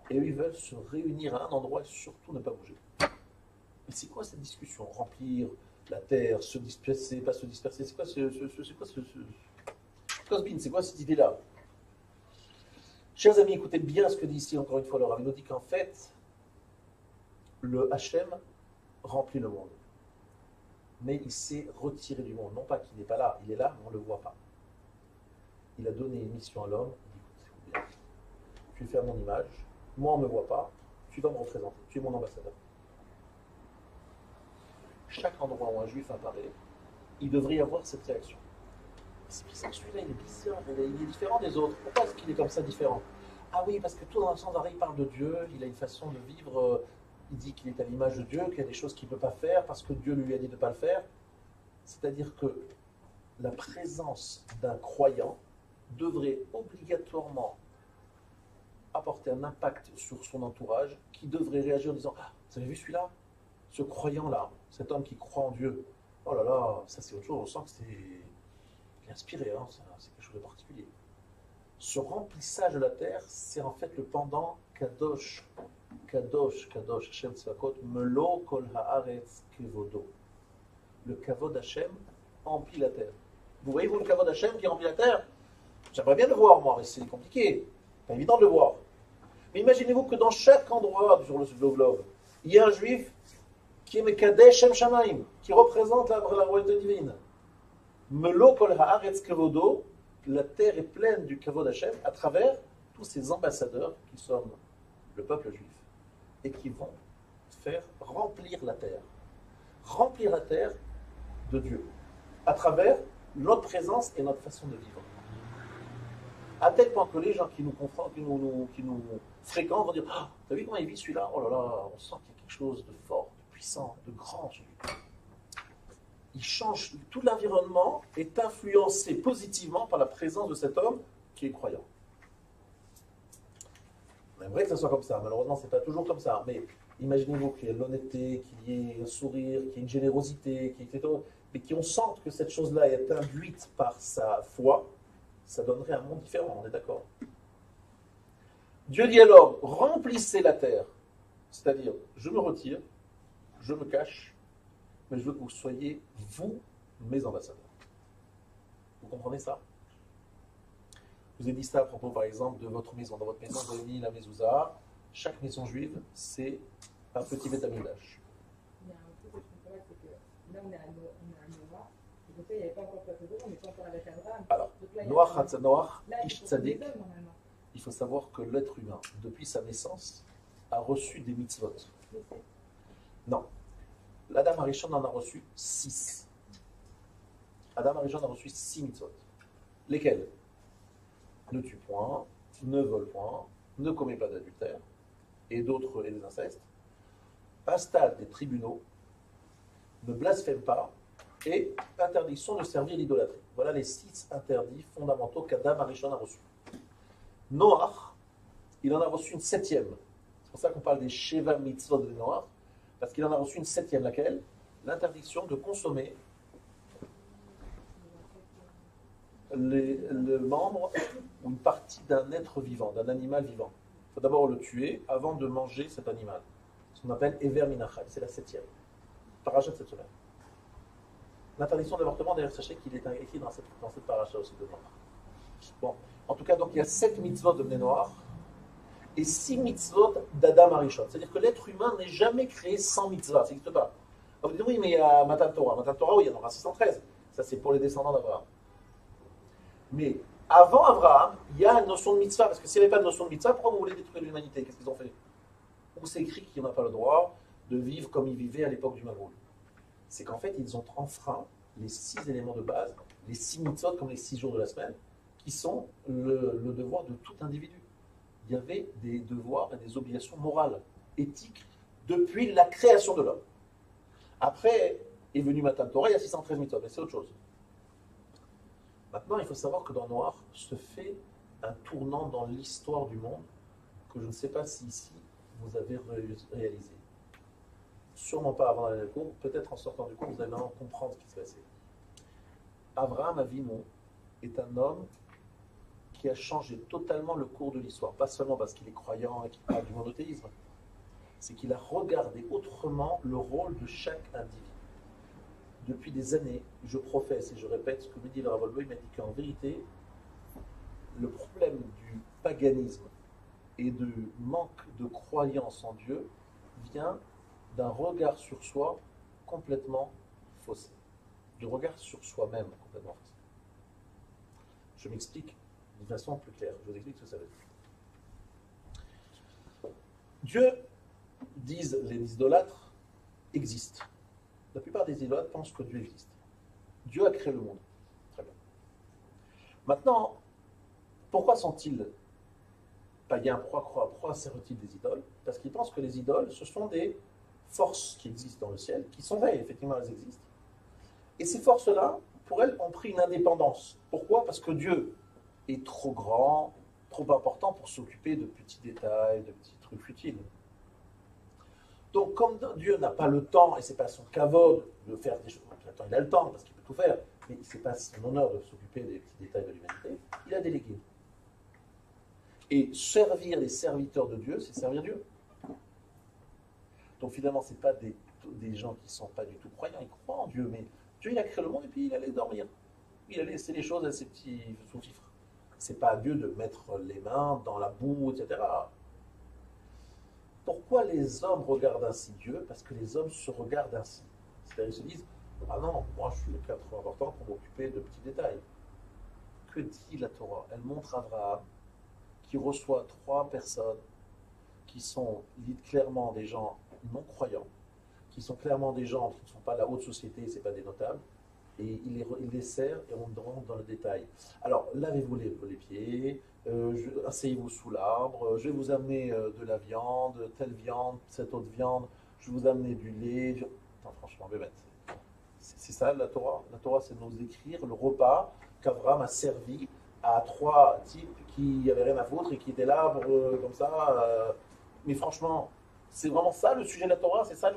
et eux ils veulent se réunir à un endroit et surtout ne pas bouger. Mais c'est quoi cette discussion? Remplir la terre, se disperser, pas se disperser, c'est quoi c'est quoi cette idée-là? Chers amis, écoutez bien ce que dit ici encore une fois le Rav. Il nous dit qu'en fait, le Hachem remplit le monde. Mais il s'est retiré du monde. Non pas qu'il n'est pas là, il est là, mais on ne le voit pas. Il a donné une mission à l'homme. Il dit, écoute, bien, tu es fait à mon image, moi on ne me voit pas, tu vas me représenter, tu es mon ambassadeur. Chaque endroit où un juif apparaît, il devrait y avoir cette réaction. C'est bizarre, celui-là il est bizarre, il est différent des autres. Pourquoi est-ce qu'il est comme ça différent? Ah oui, parce que tout dans le sens d'arrêt, il parle de Dieu, il a une façon de vivre, il dit qu'il est à l'image de Dieu, qu'il y a des choses qu'il ne peut pas faire parce que Dieu lui a dit de ne pas le faire. C'est-à-dire que la présence d'un croyant devrait obligatoirement apporter un impact sur son entourage qui devrait réagir en disant « Ah, vous avez vu celui-là? Ce croyant-là, cet homme qui croit en Dieu, oh là là, ça c'est autre chose, on sent que c'est inspiré, hein, c'est quelque chose de particulier. » Ce remplissage de la terre, c'est en fait le pendant Kadosh, Kadosh, Kadosh, Hashem Tzvakot, Melo Kol Haaretz Kevodo. Le Kavod Hashem remplit la terre. Vous voyez, vous, le Kavod Hashem qui remplit la terre? J'aimerais bien le voir, moi, mais c'est compliqué. Pas évident de le voir. Mais imaginez-vous que dans chaque endroit sur le globe, il y a un juif qui est Mekadesh Shem Shamaim, qui représente la royauté divine. Melo Kol Haaretz Kevodo, la terre est pleine du Kavod Hashem à travers tous ces ambassadeurs qui sont le peuple juif et qui vont faire remplir la terre. Remplir la terre de Dieu à travers notre présence et notre façon de vivre. À tel point que les gens qui nous confrontent, qui nous fréquentent vont dire ah, t'as vu comment il vit celui-là? Oh là là, on sent qu'il y a quelque chose de fort, de puissant, de grand chez lui. Il change, tout l'environnement est influencé positivement par la présence de cet homme qui est croyant. On aimerait que ça soit comme ça, malheureusement c'est pas toujours comme ça, mais imaginez-vous qu'il y ait l'honnêteté, qu'il y ait un sourire, qu'il y ait une générosité, mais qu'on sente que cette chose-là est induite par sa foi, ça donnerait un monde différent, on est d'accord. Dieu dit à l'homme, remplissez la terre, c'est-à-dire je me retire, je me cache, mais je veux que vous soyez, vous, mes ambassadeurs. Vous comprenez ça? Je vous ai dit ça à propos, par exemple, de votre maison. Dans votre maison, vous avez mis la mezouza. Chaque maison juive, c'est un petit bétamidage. Il y a un truc que je comprends pas, c'est que là, on est à Noah, et donc là, il n'y avait pas encore de on n'est pas encore avec Abraham. Alors, Noach, Ish Tzadik, il faut savoir que l'être humain, depuis sa naissance, a reçu des mitzvot. Non. L'Adam Arishon en a reçu 6. Adam Arishon a reçu 6 mitzvot. Lesquels? Ne tue point, ne vole point, ne commets pas d'adultère, et d'autres, et des incestes. Installe des tribunaux, ne blasphème pas, et interdiction de servir l'idolâtrie. Voilà les 6 interdits fondamentaux qu'Adam Arishon a reçus. Noach, il en a reçu une 7e. C'est pour ça qu'on parle des Sheva Mitzvot de Noach, parce qu'il en a reçu une 7e, laquelle? L'interdiction de consommer le membre ou une partie d'un être vivant, d'un animal vivant. faut d'abord le tuer avant de manger cet animal. Ce qu'on appelle Ever Minachai, c'est la 7e. Paracha de cette semaine. L'interdiction de l'avortement, d'ailleurs, sachez qu'il est écrit dans cette paracha aussi de Noir. Bon, en tout cas, donc il y a 7 mitzvot de Bnei Noach et 6 mitzvot d'Adam Arishon. C'est-à-dire que l'être humain n'est jamais créé sans mitzvah, ça n'existe pas. Vous dites oui, mais il y a Matan Torah. Matan Torah, oui, il y en aura 613. Ça, c'est pour les descendants d'Abraham. Mais avant Abraham, il y a une notion de mitzvah, parce que s'il n'y avait pas de notion de mitzvah, pourquoi vous voulez détruire l'humanité? Qu'est-ce qu'ils ont fait? Où c'est écrit qu'ils n'ont pas le droit de vivre comme ils vivaient à l'époque du Magoul? C'est qu'en fait, ils ont enfreint les 6 éléments de base, les 6 mitzvot, comme les 6 jours de la semaine, qui sont le devoir de tout individu. Il y avait des devoirs et des obligations morales, éthiques, depuis la création de l'homme. Après est venu Matan Torah, il y a 613 mitzvot, mais c'est autre chose. Maintenant, il faut savoir que dans Noir se fait un tournant dans l'histoire du monde que je ne sais pas si ici vous avez réalisé. Sûrement pas avant d'aller au cours, peut-être en sortant du cours, vous allez vraiment comprendre ce qui s'est passé. Abraham Avinu est un homme qui a changé totalement le cours de l'histoire, pas seulement parce qu'il est croyant et qu'il parle du monothéisme, c'est qu'il a regardé autrement le rôle de chaque individu. Depuis des années, je professe et je répète ce que me dit le Rav Wolbe, il m'a dit qu'en vérité, le problème du paganisme et du manque de croyance en Dieu vient d'un regard sur soi complètement faussé, du regard sur soi-même complètement faussé. Je m'explique d'une façon plus claire, je vous explique ce que ça veut dire. Dieu, disent les idolâtres, existe. La plupart des idolâtres pensent que Dieu existe. Dieu a créé le monde. Très bien. Maintenant, pourquoi sont-ils païens? Pourquoi servent-ils des idoles? Parce qu'ils pensent que les idoles, ce sont des forces qui existent dans le ciel, qui sont vraies, effectivement elles existent. Et ces forces-là, pour elles, ont pris une indépendance. Pourquoi? Parce que Dieu est trop grand, trop important pour s'occuper de petits détails, de petits trucs futiles. Donc, comme Dieu n'a pas le temps, et c'est pas son kavod de faire des choses, il a le temps parce qu'il peut tout faire, mais c'est pas son honneur de s'occuper des petits détails de l'humanité, il a délégué. Et servir les serviteurs de Dieu, c'est servir Dieu. Donc finalement, ce n'est pas des gens qui ne sont pas du tout croyants, ils croient en Dieu, mais Dieu il a créé le monde et puis il allait dormir. Il a laissé les choses à ses petits sous-fifres. Ce n'est pas à Dieu de mettre les mains dans la boue, etc. Pourquoi les hommes regardent ainsi Dieu? Parce que les hommes se regardent ainsi. C'est-à-dire ils se disent, ah non, moi je suis le cas trop important pour m'occuper de petits détails. Que dit la Torah? Elle montre Abraham qui reçoit 3 personnes qui sont clairement des gens non-croyants, qui sont clairement des gens qui ne sont pas de la haute société, ce n'est pas des notables, et il les sert et on rentre dans le détail. Alors, lavez-vous les pieds, asseyez-vous sous l'arbre, je vais vous amener de la viande, telle viande, cette autre viande, je vais vous amener du lait. Non, franchement, bébête, c'est ça la Torah. La Torah, c'est de nous écrire le repas qu'Abraham a servi à 3 types qui n'avaient rien à foutre et qui étaient là comme ça. Mais franchement, c'est vraiment ça le sujet de la Torah, c'est ça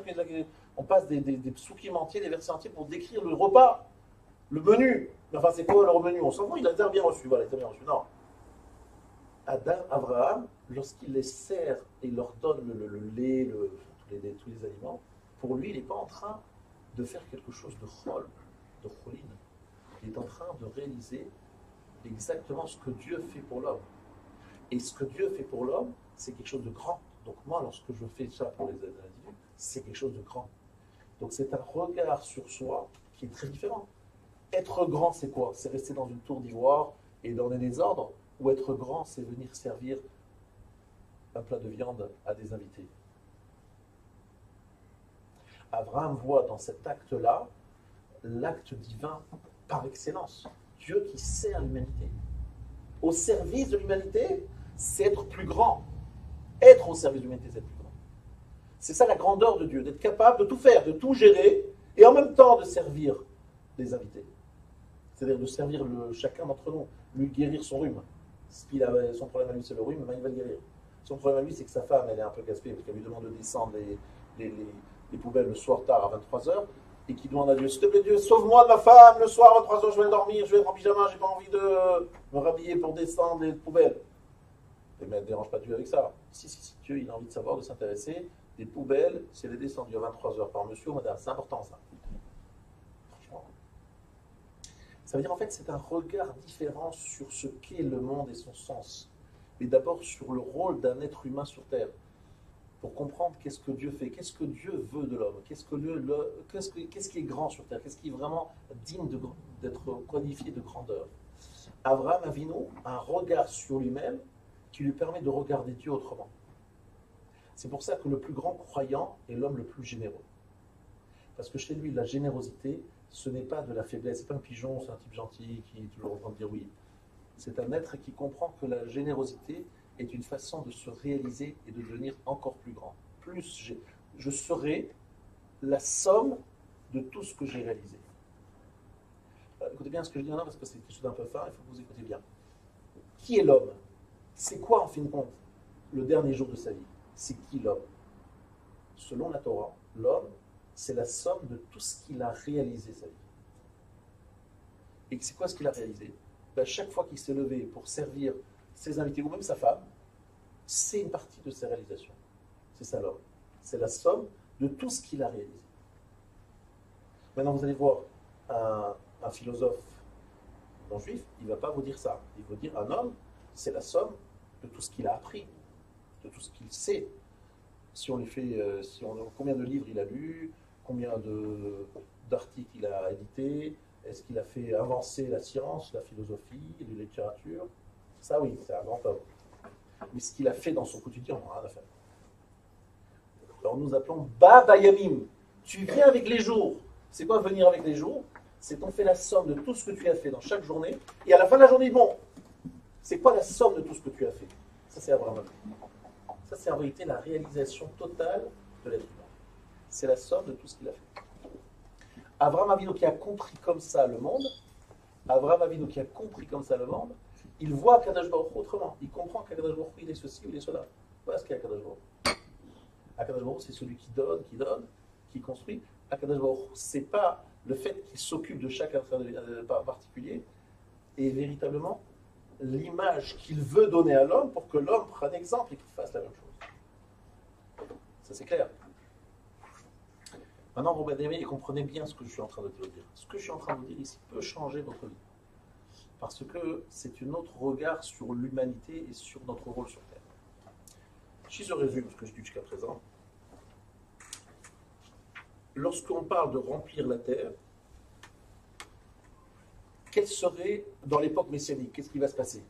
on passe des psukim entiers, des versets entiers pour décrire le repas, le menu. Mais enfin, c'est quoi leur menu? On s'en fout, il a bien reçu, voilà, il a bien reçu. Non. Abraham, lorsqu'il les sert et leur donne le lait, tous les aliments, pour lui, il n'est pas en train de faire quelque chose de chol, de choline. Il est en train de réaliser exactement ce que Dieu fait pour l'homme. Et ce que Dieu fait pour l'homme, c'est quelque chose de grand. Donc moi, lorsque je fais ça pour les individus, c'est quelque chose de grand. Donc c'est un regard sur soi qui est très différent. Être grand, c'est quoi? C'est rester dans une tour d'ivoire et donner des ordres? Ou être grand, c'est venir servir un plat de viande à des invités? Abraham voit dans cet acte-là l'acte divin par excellence. Dieu qui sert l'humanité. Au service de l'humanité, c'est être plus grand. Être au service de l'humanité, c'est être plus grand. C'est ça la grandeur de Dieu, d'être capable de tout faire, de tout gérer, et en même temps de servir les invités. C'est-à-dire de servir chacun d'entre nous, lui guérir son rhume. Son problème à lui, c'est le rhume, il va le guérir. Son problème à lui, c'est que sa femme, elle est un peu gaspée, parce qu'elle lui demande de descendre les poubelles le soir tard à 23h, et qui demande à Dieu, s'il te plaît Dieu, sauve-moi de ma femme, le soir à 23h, je vais dormir, je vais être en pyjama, j'ai pas envie de me rhabiller pour descendre les poubelles. Mais ne dérange pas Dieu avec ça. Si, Dieu il a envie de savoir, de s'intéresser, des poubelles, si elle est descendue à 23 heures par monsieur ou madame, c'est important ça. Franchement. Ça veut dire en fait c'est un regard différent sur ce qu'est le monde et son sens. Mais d'abord sur le rôle d'un être humain sur Terre. Pour comprendre qu'est-ce que Dieu fait, qu'est-ce que Dieu veut de l'homme, qu'est-ce qui est grand sur Terre, qu'est-ce qui est vraiment digne d'être qualifié de grandeur. Abraham Avinu a un regard sur lui-même qui lui permet de regarder Dieu autrement. C'est pour ça que le plus grand croyant est l'homme le plus généreux. Parce que chez lui, la générosité, ce n'est pas de la faiblesse, c'est pas un pigeon, c'est un type gentil qui est toujours en train de dire oui. C'est un être qui comprend que la générosité est une façon de se réaliser et de devenir encore plus grand. Plus je serai la somme de tout ce que j'ai réalisé. Écoutez bien ce que je dis maintenant parce que c'est quelque chose d'un peu fin, il faut que vous écoutez bien. Qui est l'homme? C'est quoi en fin de compte le dernier jour de sa vie? C'est qui l'homme? Selon la Torah, l'homme, c'est la somme de tout ce qu'il a réalisé sa vie. Et c'est quoi ce qu'il a réalisé? Chaque fois qu'il s'est levé pour servir ses invités ou même sa femme, c'est une partie de ses réalisations. C'est ça l'homme. C'est la somme de tout ce qu'il a réalisé. Maintenant, vous allez voir un philosophe non juif, il ne va pas vous dire ça. Il va vous dire un homme, c'est la somme de tout ce qu'il a appris, de tout ce qu'il sait. Si on lui fait, combien de livres il a lu, combien d'articles il a édité, est-ce qu'il a fait avancer la science, la philosophie, la littérature? Ça oui, c'est un grand homme. Mais ce qu'il a fait dans son quotidien, on n'a rien à faire. Alors nous appelons Baba Yamim. Tu viens avec les jours. C'est quoi venir avec les jours? C'est qu'on fait la somme de tout ce que tu as fait dans chaque journée. Et à la fin de la journée, bon, c'est quoi la somme de tout ce que tu as fait? Ça c'est Abraham. Ça c'est en réalité la réalisation totale de l'être humain. C'est la somme de tout ce qu'il a fait. Abraham Avinu qui a compris comme ça le monde, il voit Akadosh Baruch Hu autrement. Il comprend qu'Akadosh Baruch Hu il est ceci ou il est cela. Voilà ce qu'est Akadosh Baruch Hu. Akadosh Baruch Hu c'est celui qui donne, qui construit. Akadosh Baruch Hu c'est pas le fait qu'il s'occupe de chaque affaire particulier, et véritablement l'image qu'il veut donner à l'homme pour que l'homme prenne exemple et qu'il fasse la même chose. Ça c'est clair. Maintenant, vous m'aimez et comprenez bien ce que je suis en train de te dire. Ce que je suis en train de vous dire ici peut changer votre vie. Parce que c'est un autre regard sur l'humanité et sur notre rôle sur Terre. Si je résume ce que je dis jusqu'à présent, lorsqu'on parle de remplir la Terre, quel serait, dans l'époque messianique, qu'est-ce qui va se passer?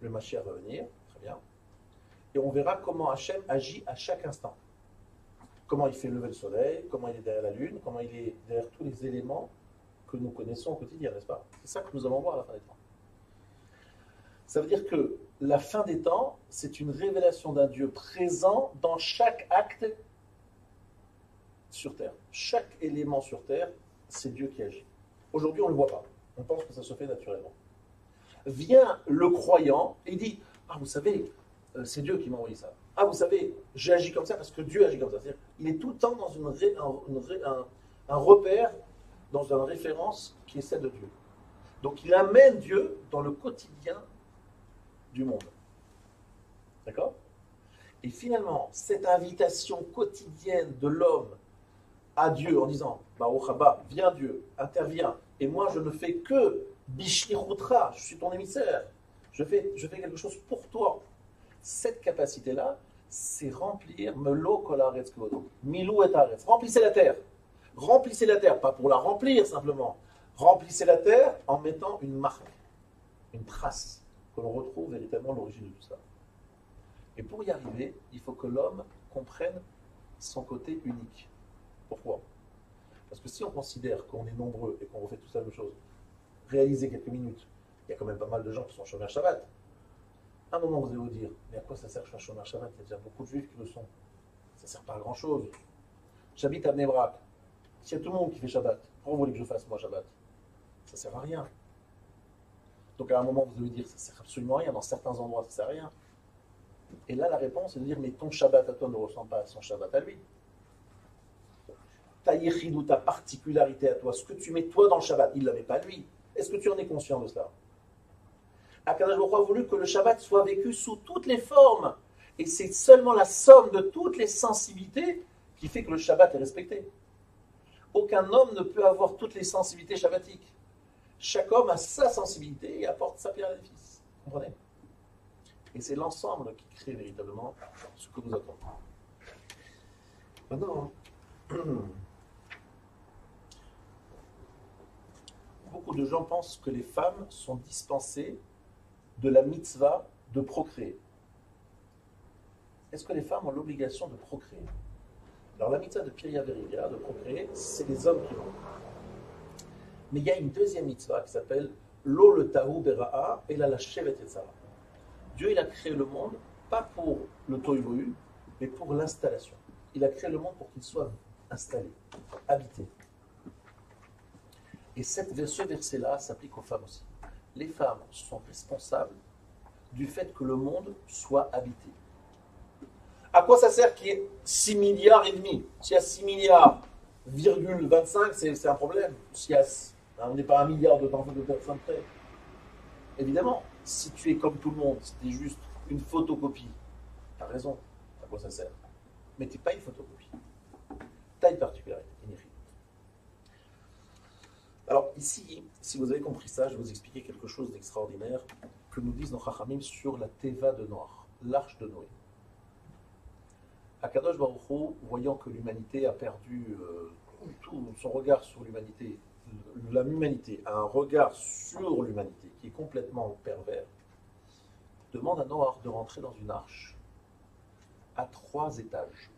Le Mashiach va venir, très bien, et on verra comment Hachem agit à chaque instant. Comment il fait lever le soleil, comment il est derrière la lune, comment il est derrière tous les éléments que nous connaissons au quotidien, n'est-ce pas? C'est ça que nous allons voir à la fin des temps. Ça veut dire que la fin des temps, c'est une révélation d'un Dieu présent dans chaque acte sur Terre. Chaque élément sur Terre, c'est Dieu qui agit. Aujourd'hui, on ne le voit pas. On pense que ça se fait naturellement. Vient le croyant et dit « Ah, vous savez, c'est Dieu qui m'a envoyé ça. Ah, vous savez, j'ai agi comme ça parce que Dieu agit comme ça. » C'est-à-dire, il est tout le temps dans un repère, dans une référence qui est celle de Dieu. Donc, il amène Dieu dans le quotidien du monde. D'accord? Et finalement, cette invitation quotidienne de l'homme à Dieu en disant « Baruch haba, viens Dieu, interviens, et moi je ne fais que bishlichutra, je suis ton émissaire, je fais quelque chose pour toi. » Cette capacité-là, c'est remplir melo kol haaretz kvodo, milou et haaretz. Remplissez la terre. Remplissez la terre, pas pour la remplir simplement. Remplissez la terre en mettant une marque, une trace, que l'on retrouve véritablement l'origine de tout ça. Et pour y arriver, il faut que l'homme comprenne son côté unique. Pourquoi? Parce que si on considère qu'on est nombreux et qu'on refait tous la même chose, réaliser quelques minutes, il y a quand même pas mal de gens qui sont chômeurs Shabbat. À un moment, vous allez vous dire, mais à quoi ça sert que je sois chômeur Shabbat? Il y a déjà beaucoup de juifs qui le sont. Ça ne sert pas à grand chose. J'habite à Bnei Brak. S'il y a tout le monde qui fait Shabbat, pourquoi vous voulez que je fasse moi Shabbat? Ça ne sert à rien. Donc à un moment, vous allez vous dire, ça ne sert absolument à rien. Dans certains endroits, ça ne sert à rien. Et là, la réponse est de dire, mais ton Shabbat à toi ne ressemble pas à son Shabbat à lui. Ta yéchid ou ta particularité à toi, ce que tu mets toi dans le Shabbat, il ne l'avait pas lui. Est-ce que tu en es conscient de cela? Akadosh Baruch Hu a voulu que le Shabbat soit vécu sous toutes les formes. Et c'est seulement la somme de toutes les sensibilités qui fait que le Shabbat est respecté. Aucun homme ne peut avoir toutes les sensibilités shabbatiques. Chaque homme a sa sensibilité et apporte sa pierre à l'édifice. Vous comprenez? Et c'est l'ensemble qui crée véritablement ce que nous attendons. Maintenant, beaucoup de gens pensent que les femmes sont dispensées de la mitzvah de procréer. Est-ce que les femmes ont l'obligation de procréer? Alors la mitzvah de Pirya Veriga, de procréer, c'est les hommes qui l'ont. Mais il y a une deuxième mitzvah qui s'appelle Lo le tahu bera'a et la shevet etzara. Dieu, il a créé le monde, pas pour le tohu, mais pour l'installation. Il a créé le monde pour qu'il soit installé, habité. Et ce verset-là s'applique aux femmes aussi. Les femmes sont responsables du fait que le monde soit habité. À quoi ça sert qu'il y ait 6 milliards et demi? S'il y a 6 milliards, 25, c'est un problème. On n'est pas 1 milliard de personnes près. Évidemment, si tu es comme tout le monde, si tu es juste une photocopie, tu as raison, à quoi ça sert? Mais tu n'es pas une photocopie. Tu as une particularité, une irrité. Alors ici, si vous avez compris ça, je vais vous expliquer quelque chose d'extraordinaire que nous disent nos Chachamim sur la Teva de Noach, l'arche de Noé. Akadosh Baruch Hu, voyant que l'humanité a perdu tout son regard sur l'humanité, l'humanité a un regard sur l'humanité qui est complètement pervers, demande à Noach de rentrer dans une arche à 3 étages.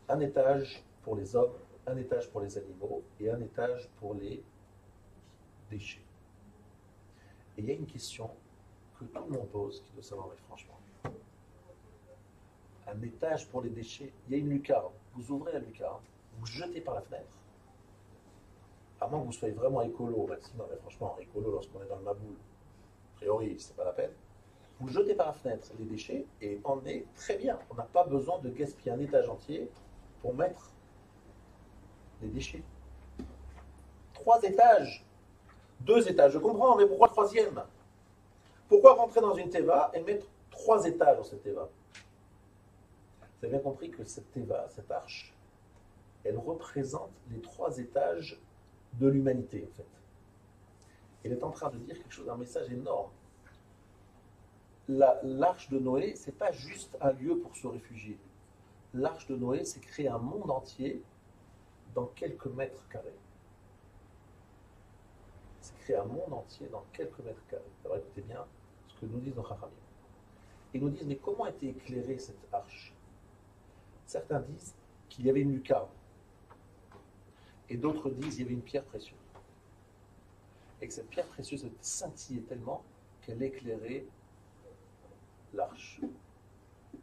Un étage pour les hommes, un étage pour les animaux et un étage pour les déchets. Et il y a une question que tout le monde pose, qui doit savoir, mais franchement. Un étage pour les déchets, il y a une lucarne. Vous ouvrez la lucarne, vous jetez par la fenêtre. À moins que vous soyez vraiment écolo au maximum, mais franchement, écolo lorsqu'on est dans le Maboul, a priori, c'est pas la peine. Vous jetez par la fenêtre les déchets et on est très bien. On n'a pas besoin de gaspiller un étage entier pour mettre les déchets. 3 étages, 2 étages, je comprends, mais pourquoi le 3e? Pourquoi rentrer dans une teva et mettre 3 étages dans cette teva? Vous avez bien compris que cette teva, cette arche, elle représente les 3 étages de l'humanité, en fait. Elle est en train de dire quelque chose, un message énorme. L'arche de Noé, c'est pas juste un lieu pour se réfugier. L'arche de Noé, c'est créer un monde entier dans quelques mètres carrés. C'est créer un monde entier dans quelques mètres carrés. Alors écoutez bien ce que nous disent nos Chachamim. Ils nous disent, mais comment était éclairée cette arche? Certains disent qu'il y avait une lucarne. Et d'autres disent qu'il y avait une pierre précieuse. Et que cette pierre précieuse scintillait tellement qu'elle éclairait l'arche. Vous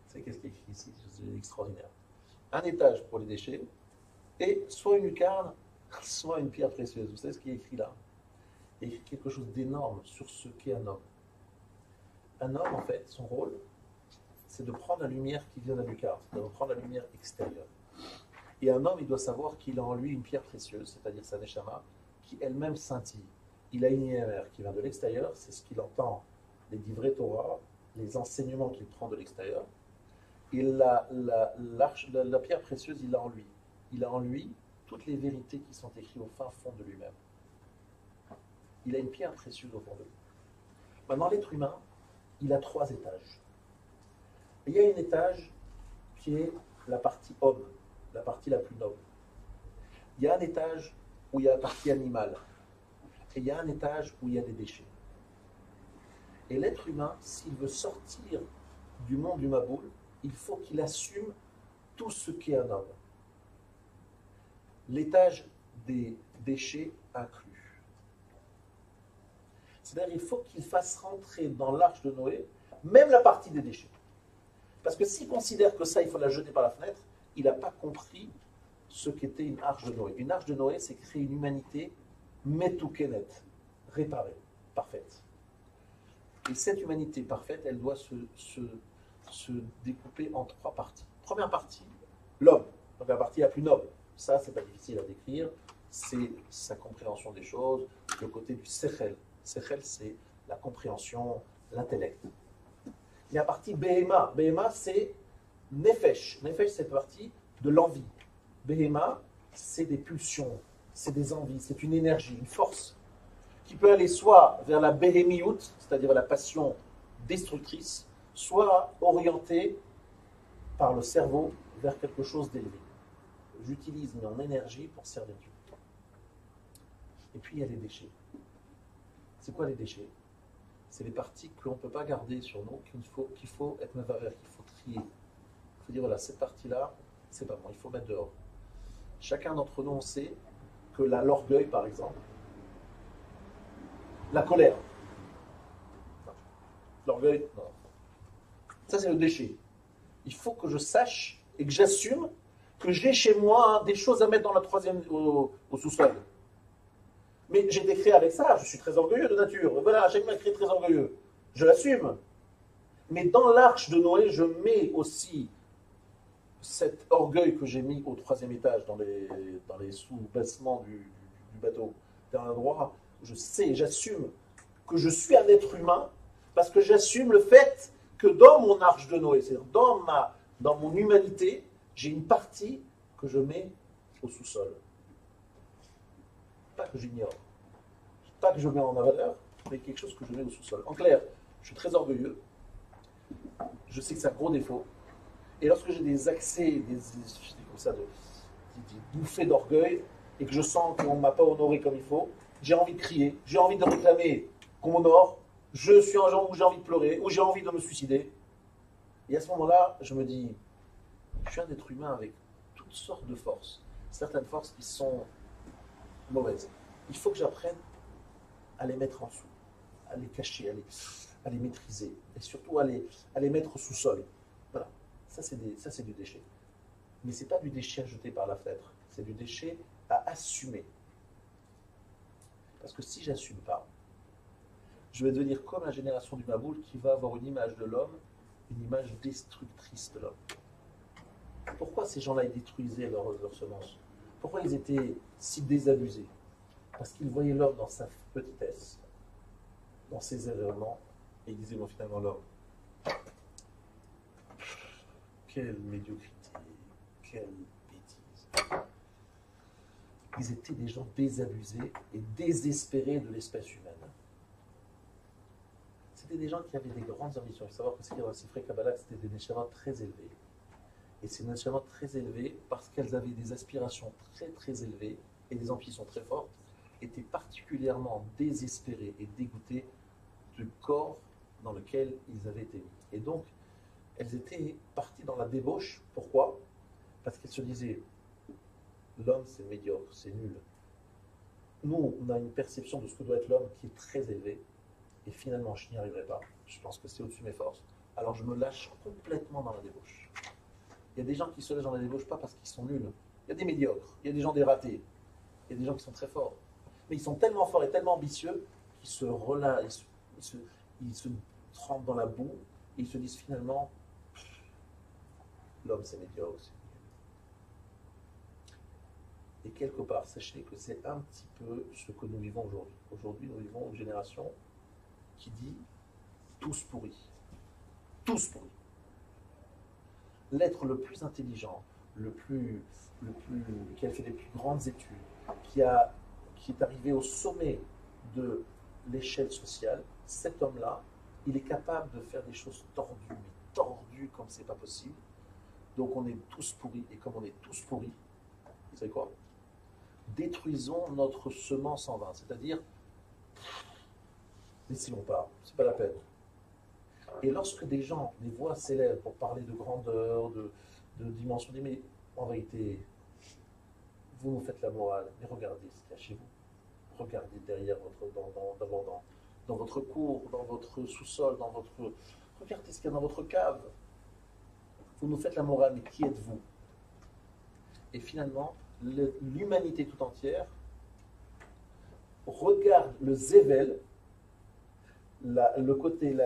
savez qu'est-ce qui est écrit ici? C'est extraordinaire. Un étage pour les déchets, et soit une lucarne, soit une pierre précieuse. Vous savez ce qui est écrit là? Il y a écrit quelque chose d'énorme sur ce qu'est un homme. Un homme, en fait, son rôle, c'est de prendre la lumière qui vient de la lucarne, c'est de prendre la lumière extérieure. Et un homme, il doit savoir qu'il a en lui une pierre précieuse, c'est-à-dire sa neshama, qui elle-même scintille. Il a une IMR qui vient de l'extérieur, c'est ce qu'il entend, les divrei Torah, les enseignements qu'il prend de l'extérieur. Et la pierre précieuse, il a en lui. Il a en lui toutes les vérités qui sont écrites au fin fond de lui-même. Il a une pierre précieuse au fond de lui. Maintenant, l'être humain, il a 3 étages. Et il y a un étage qui est la partie homme, la partie la plus noble. Il y a un étage où il y a la partie animale. Et il y a un étage où il y a des déchets. Et l'être humain, s'il veut sortir du monde du Maboul, il faut qu'il assume tout ce qu'est un homme. L'étage des déchets inclus. C'est-à-dire qu'il faut qu'il fasse rentrer dans l'arche de Noé même la partie des déchets. Parce que s'il considère que ça, il faut la jeter par la fenêtre, il n'a pas compris ce qu'était une arche de Noé. Une arche de Noé, c'est créer une humanité metoukenet, réparée, parfaite. Et cette humanité parfaite, elle doit se découper en 3 parties. Première partie, l'homme, donc la partie la plus noble. Ça, c'est pas difficile à décrire, c'est sa compréhension des choses, le côté du sechel. Sechel, c'est la compréhension, l'intellect. Il y a la partie Behema. Behema, c'est Nefesh. Nefesh, c'est la partie de l'envie. Behema, c'est des pulsions, c'est des envies, c'est une énergie, une force qui peut aller soit vers la Behemiout, c'est-à-dire la passion destructrice, soit orientée par le cerveau vers quelque chose d'élevé. J'utilise mon énergie pour servir Dieu. Et puis il y a les déchets. C'est quoi les déchets? C'est les parties qu'on ne peut pas garder sur nous, qu'il faut être mevarer, qu'il faut trier. Il faut dire voilà, cette partie-là, c'est pas bon, il faut mettre dehors. Chacun d'entre nous, on sait que l'orgueil, par exemple, la colère, non. L'orgueil, non. Ça, c'est le déchet. Il faut que je sache et que j'assume que j'ai chez moi des choses à mettre dans la troisième, au sous-sol. Mais j'ai été créé avec ça, je suis très orgueilleux de nature. Voilà, j'ai été créé très orgueilleux. Je l'assume. Mais dans l'arche de Noé, je mets aussi cet orgueil que j'ai mis au troisième étage, dans les sous-bassements du bateau, dans un endroit où je sais, j'assume que je suis un être humain, parce que j'assume le fait que dans mon arche de Noé, c'est-à-dire dans mon humanité, j'ai une partie que je mets au sous-sol. Pas que j'ignore, pas que je mets en valeur, mais quelque chose que je mets au sous-sol. En clair, je suis très orgueilleux, je sais que c'est un gros défaut, et lorsque j'ai des accès, des bouffées d'orgueil, et que je sens qu'on ne m'a pas honoré comme il faut, j'ai envie de crier, j'ai envie de réclamer qu'on m'honore, je suis un genre où j'ai envie de pleurer, où j'ai envie de me suicider. Et à ce moment-là, je me dis, je suis un être humain avec toutes sortes de forces, certaines forces qui sont mauvaises. Il faut que j'apprenne à les mettre en dessous, à les cacher, à les maîtriser, et surtout à les mettre au sous-sol. Voilà, ça c'est du déchet. Mais ce n'est pas du déchet à jeter par la fenêtre, c'est du déchet à assumer. Parce que si je n'assume pas, je vais devenir comme la génération du Maboul qui va avoir une image de l'homme, une image destructrice de l'homme. Pourquoi ces gens-là ils détruisaient leurs semences? Pourquoi ils étaient si désabusés? Parce qu'ils voyaient l'homme dans sa petitesse, dans ses errements, et ils disaient bon, finalement l'homme, quelle médiocrité, quelle bêtise. Ils étaient des gens désabusés et désespérés de l'espèce humaine. C'était des gens qui avaient des grandes ambitions. Il faut savoir que ce qu'il y a dans le Sifrei Kabbalah, c'était des Neshama très élevés. Et ces Neshama très élevées, parce qu'elles avaient des aspirations très très élevées et des ambitions très fortes, étaient particulièrement désespérées et dégoûtées du corps dans lequel ils avaient été mis. Et donc, elles étaient parties dans la débauche. Pourquoi? Parce qu'elles se disaient, l'homme c'est médiocre, c'est nul. Nous, on a une perception de ce que doit être l'homme qui est très élevée. Et finalement, je n'y arriverai pas. Je pense que c'est au-dessus de mes forces. Alors je me lâche complètement dans la débauche. Il y a des gens qui se lâchent dans la débauche pas parce qu'ils sont nuls. Il y a des médiocres, il y a des gens dératés, il y a des gens qui sont très forts. Mais ils sont tellement forts et tellement ambitieux qu'ils se relâchent, ils se trempent dans la boue et ils se disent finalement, l'homme c'est médiocre. Et quelque part, sachez que c'est un petit peu ce que nous vivons aujourd'hui. Aujourd'hui, nous vivons une génération qui dit tous pourris. Tous pourris. L'être le plus intelligent, qui a fait les plus grandes études, qui est arrivé au sommet de l'échelle sociale, cet homme-là, il est capable de faire des choses tordues comme c'est pas possible. Donc on est tous pourris, et comme on est tous pourris, vous savez quoi? Détruisons notre semence en vain, c'est-à-dire laissez-moi pas, c'est pas la peine. Et lorsque des gens, des voix s'élèvent pour parler de grandeur, de dimension, mais en vérité, vous nous faites la morale, mais regardez ce qu'il y a chez vous. Regardez derrière dans votre cour, dans votre sous-sol, regardez ce qu'il y a dans votre cave. Vous nous faites la morale, mais qui êtes-vous? Et finalement, l'humanité tout entière regarde le zével, le côté,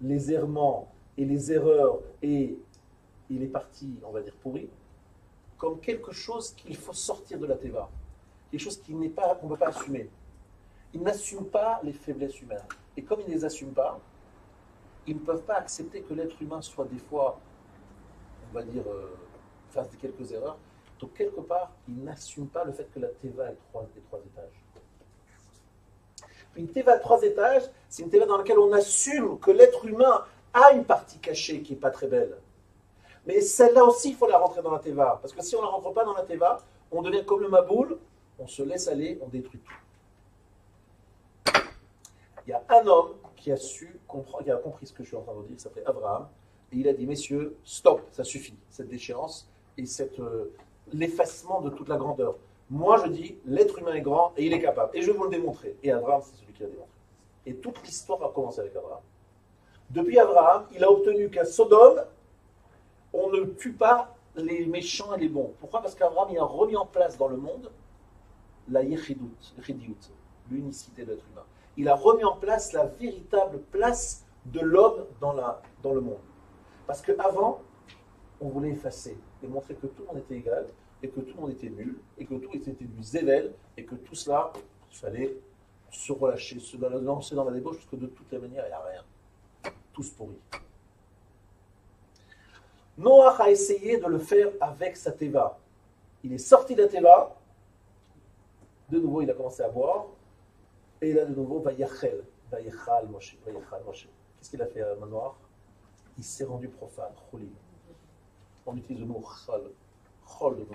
les errements et les erreurs et les parties, on va dire, pourries, comme quelque chose qu'il faut sortir de la teva, quelque chose qu'on ne peut pas assumer. Ils n'assument pas les faiblesses humaines. Et comme ils ne les assument pas, ils ne peuvent pas accepter que l'être humain soit des fois, on va dire, fasse quelques erreurs. Donc, quelque part, ils n'assument pas le fait que la Teva ait trois étages. Une Teva de 3 étages, c'est une Teva dans laquelle on assume que l'être humain a une partie cachée qui n'est pas très belle. Mais celle-là aussi, il faut la rentrer dans la Teva. Parce que si on ne la rentre pas dans la Teva, on devient comme le Maboul, on se laisse aller, on détruit tout. Il y a un homme qui a compris ce que je suis en train de vous dire, il s'appelait Abraham, et il a dit, messieurs, stop, ça suffit, cette déchéance et l'effacement de toute la grandeur. Moi, je dis, l'être humain est grand et il est capable. Et je vais vous le démontrer. Et Abraham, c'est celui qui l'a démontré. Et toute l'histoire a commencé avec Abraham. Depuis Abraham, il a obtenu qu'à Sodome, on ne tue pas les méchants et les bons. Pourquoi? Parce qu'Abraham, il a remis en place dans le monde la yechidut, l'unicité de l'être humain. Il a remis en place la véritable place de l'homme dans le monde. Parce qu'avant, on voulait effacer et montrer que tout le monde était égal, et que tout le monde était nul, et que tout était du zével, et que tout cela, il fallait se relâcher, se lancer dans la débauche, parce que de toutes les manières, il n'y a rien. Tous pourris. Noach a essayé de le faire avec sa Teva. Il est sorti de la Teva, de nouveau il a commencé à boire, et là de nouveau, Vayachal Moshe. Qu'est-ce qu'il a fait à Noach? Il s'est rendu profane, Cholim. On utilise le mot Chol de nouveau.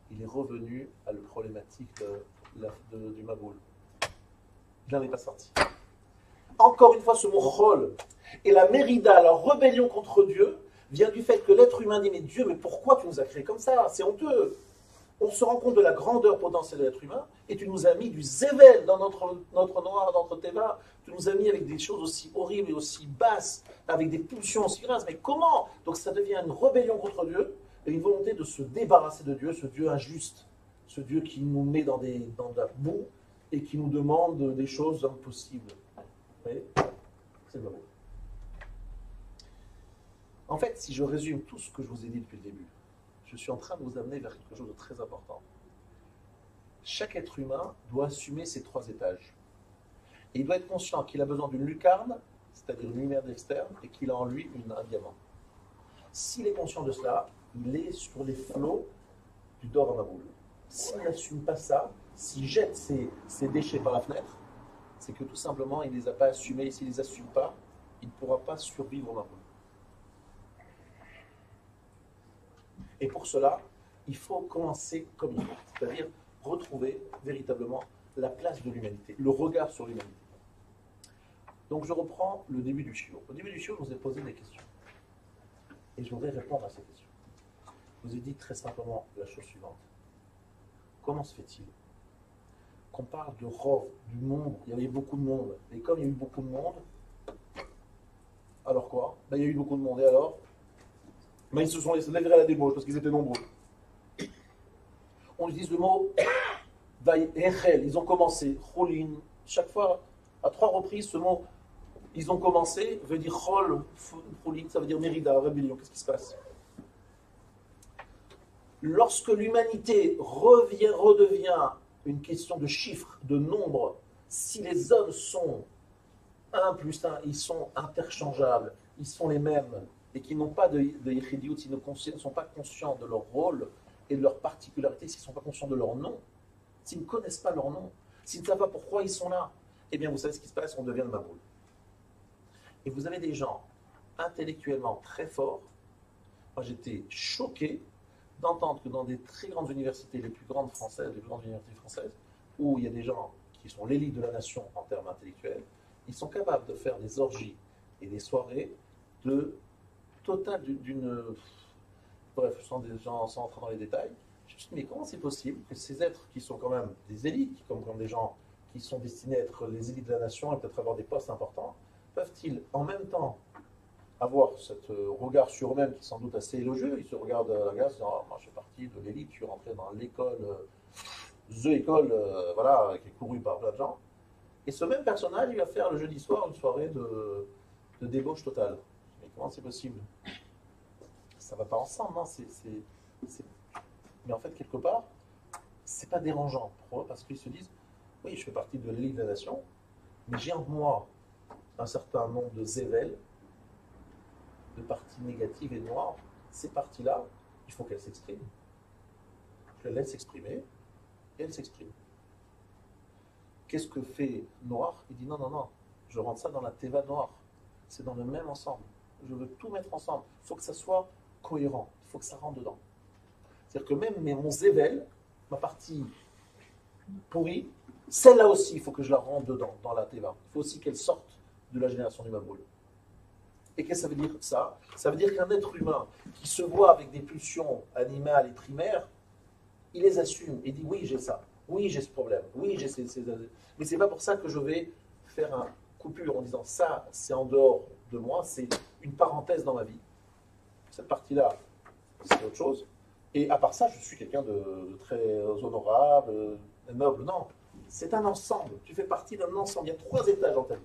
Il est revenu à la problématique du Maboul. Il n'en est pas sorti. Encore une fois, ce mot Chol et la mérida, la rébellion contre Dieu, vient du fait que l'être humain dit, mais Dieu, mais pourquoi tu nous as créés comme ça? C'est honteux. On se rend compte de la grandeur potentielle de l'être humain, et tu nous as mis du zével dans notre noir, dans notre teva. Tu nous as mis avec des choses aussi horribles et aussi basses, avec des pulsions aussi grasses. Mais comment? Donc ça devient une rébellion contre Dieu, et une volonté de se débarrasser de Dieu, ce Dieu injuste, ce Dieu qui nous met dans la boue, et qui nous demande des choses impossibles. Vous voyez? C'est le moment. En fait, si je résume tout ce que je vous ai dit depuis le début, je suis en train de vous amener vers quelque chose de très important. Chaque être humain doit assumer ces 3 étages. Et il doit être conscient qu'il a besoin d'une lucarne, c'est-à-dire une lumière externe, et qu'il a en lui un diamant. S'il est conscient de cela, il est sur les flots du Dor HaMaboul. S'il n'assume pas ça, s'il jette ses déchets par la fenêtre, c'est que tout simplement, il ne les a pas assumés, et s'il ne les assume pas, il ne pourra pas survivre au Maboul. Et pour cela, il faut commencer comme il faut, c'est-à-dire retrouver véritablement la place de l'humanité, le regard sur l'humanité. Donc je reprends le début du shiur. Au début du shiur, je vous ai posé des questions. Et je voudrais répondre à ces questions. Je vous ai dit très simplement la chose suivante. Comment se fait-il qu'on parle de Rov, du monde? Il y avait beaucoup de monde. Et comme il y a eu beaucoup de monde, alors quoi? Il y a eu beaucoup de monde, et alors? Mais ils se sont laissés à la débauche parce qu'ils étaient nombreux. On utilise le mot Vayechel, ils ont commencé, Cholin. Chaque fois, à 3 reprises, ce mot, ils ont commencé, veut dire Chol, Cholin, ça veut dire Mérida, rébellion. Qu'est-ce qui se passe? Lorsque l'humanité redevient une question de chiffres, de nombres, si les hommes sont 1 plus 1, ils sont interchangeables, ils sont les mêmes, et qui n'ont pas de yechidiout, s'ils ne sont pas conscients de leur rôle et de leur particularité, s'ils ne sont pas conscients de leur nom, s'ils ne connaissent pas leur nom, s'ils ne savent pas pourquoi ils sont là, eh bien vous savez ce qui se passe, on devient le Maboul. Et vous avez des gens intellectuellement très forts. Moi j'étais choqué d'entendre que dans des très grandes universités, les plus grandes françaises, les plus grandes universités françaises, où il y a des gens qui sont l'élite de la nation en termes intellectuels, ils sont capables de faire des orgies et des soirées total bref, sans entrer dans les détails. Je me suis dit, mais comment c'est possible que ces êtres qui sont quand même des élites, comme des gens qui sont destinés à être les élites de la nation et peut-être avoir des postes importants, peuvent-ils en même temps avoir ce regard sur eux-mêmes qui est sans doute assez élogieux? Ils se regardent à la glace en disant, oh, moi je fais partie de l'élite, je suis rentré dans l'école, voilà, qui est courue par plein de gens. Et ce même personnage, il va faire le jeudi soir une soirée de débauche totale. Mais comment c'est possible? Ça ne va pas ensemble, non? Mais en fait, quelque part, c'est pas dérangeant pour eux parce qu'ils se disent, Oui, je fais partie de l'élite de la nation, mais j'ai en moi un certain nombre de zével, de parties négatives et noires. Ces parties-là, il faut qu'elles s'expriment. Je les laisse s'exprimer, et elles s'expriment. Qu'est-ce que fait Noir? Il dit non, non, non, je rentre ça dans la Teva noire. C'est dans le même ensemble. Je veux tout mettre ensemble. Il faut que ça soit cohérent. Il faut que ça rentre dedans. C'est-à-dire que même mon zével, ma partie pourrie, celle-là aussi, il faut que je la rentre dedans, dans la Teva. Il faut aussi qu'elle sorte de la génération du Maboul. Et qu'est-ce que ça veut dire ça? Ça veut dire qu'un être humain qui se voit avec des pulsions animales et primaires, il les assume et dit oui, j'ai ça. Oui, j'ai ce problème. Oui, j'ai ces... Mais c'est pas pour ça que je vais faire un coupure en disant ça, c'est en dehors de moi, c'est une parenthèse dans ma vie. Cette partie-là, c'est autre chose. Et à part ça, je suis quelqu'un de très honorable, noble. Non, c'est un ensemble. Tu fais partie d'un ensemble. Il y a 3 étages dans ta vie.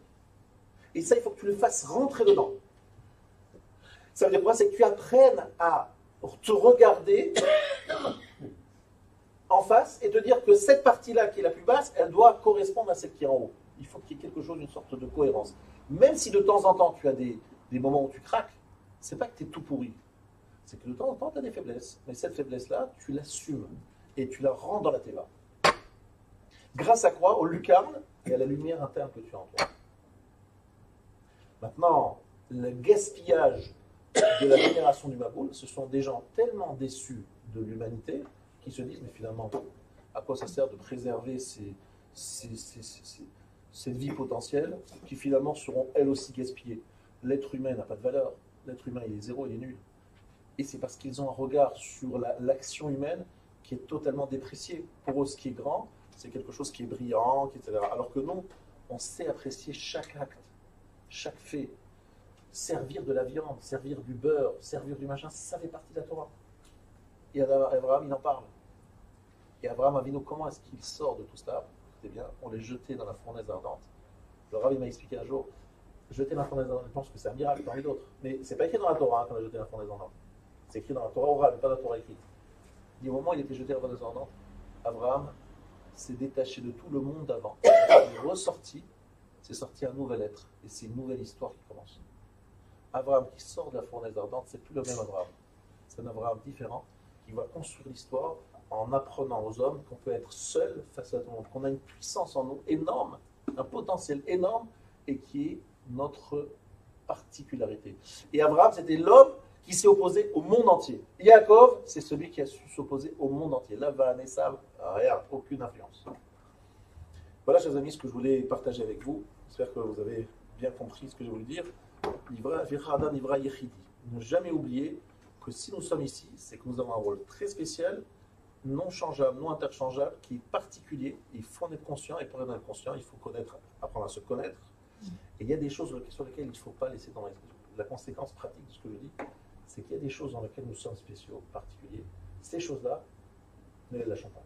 Et ça, il faut que tu le fasses rentrer dedans. Ça veut dire quoi? C'est que tu apprennes à te regarder en face et te dire que cette partie-là qui est la plus basse, elle doit correspondre à celle qui est en haut. Il faut qu'il y ait quelque chose, une sorte de cohérence. Même si de temps en temps tu as des moments où tu craques, c'est pas que tu es tout pourri. C'est que de temps en temps tu as des faiblesses. Mais cette faiblesse-là, tu l'assumes et tu la rends dans la Teva. Grâce à quoi? Au lucarne et à la lumière interne que tu as en toi. Maintenant, le gaspillage de la génération du Maboul, ce sont des gens tellement déçus de l'humanité qui se disent, mais finalement, à quoi ça sert de préserver cette vie potentielle qui finalement seront elles aussi gaspillées. L'être humain n'a pas de valeur, l'être humain il est zéro, il est nul. Et c'est parce qu'ils ont un regard sur l'action humaine qui est totalement déprécié. Pour eux, ce qui est grand, c'est quelque chose qui est brillant, etc. Alors que nous, on sait apprécier chaque acte, chaque fait. Servir de la viande, servir du beurre, servir du machin, ça fait partie de la Torah. Et Abraham, il en parle. Et Abraham Avinu, comment est-ce qu'il sort de tout cela? Écoutez bien, on les jetait dans la fournaise ardente. Le Rav, il m'a expliqué un jour, jeter dans la fournaise ardente, je pense que c'est un miracle parmi d'autres. Mais c'est pas écrit dans la Torah qu'on a jeté dans la fournaise ardente. C'est écrit dans la Torah orale, pas dans la Torah écrite. Il dit, au moment où il était jeté dans la fournaise ardente, Abraham s'est détaché de tout le monde d'avant. Il est ressorti, c'est sorti un nouvel être. Et c'est une nouvelle histoire qui commence. Abraham qui sort de la fournaise ardente, c'est plus le même Abraham. C'est un Abraham différent qui va construire l'histoire en apprenant aux hommes qu'on peut être seul face à tout le monde, qu'on a une puissance en nous énorme, un potentiel énorme et qui est notre particularité. Et Abraham, c'était l'homme qui s'est opposé au monde entier. Yaakov, c'est celui qui a su s'opposer au monde entier. Là, Vanessa, rien, aucune influence. Voilà, chers amis, ce que je voulais partager avec vous. J'espère que vous avez bien compris ce que je voulais dire. Ne jamais oublier que si nous sommes ici, c'est que nous avons un rôle très spécial, non changeable, non interchangeable, qui est particulier. Il faut en être conscient, et pour en être conscient, il faut apprendre à se connaître. Et il y a des choses sur lesquelles il ne faut pas laisser tomber. La conséquence pratique de ce que je dis, c'est qu'il y a des choses dans lesquelles nous sommes spéciaux, particuliers. Ces choses-là, ne les lâchons pas.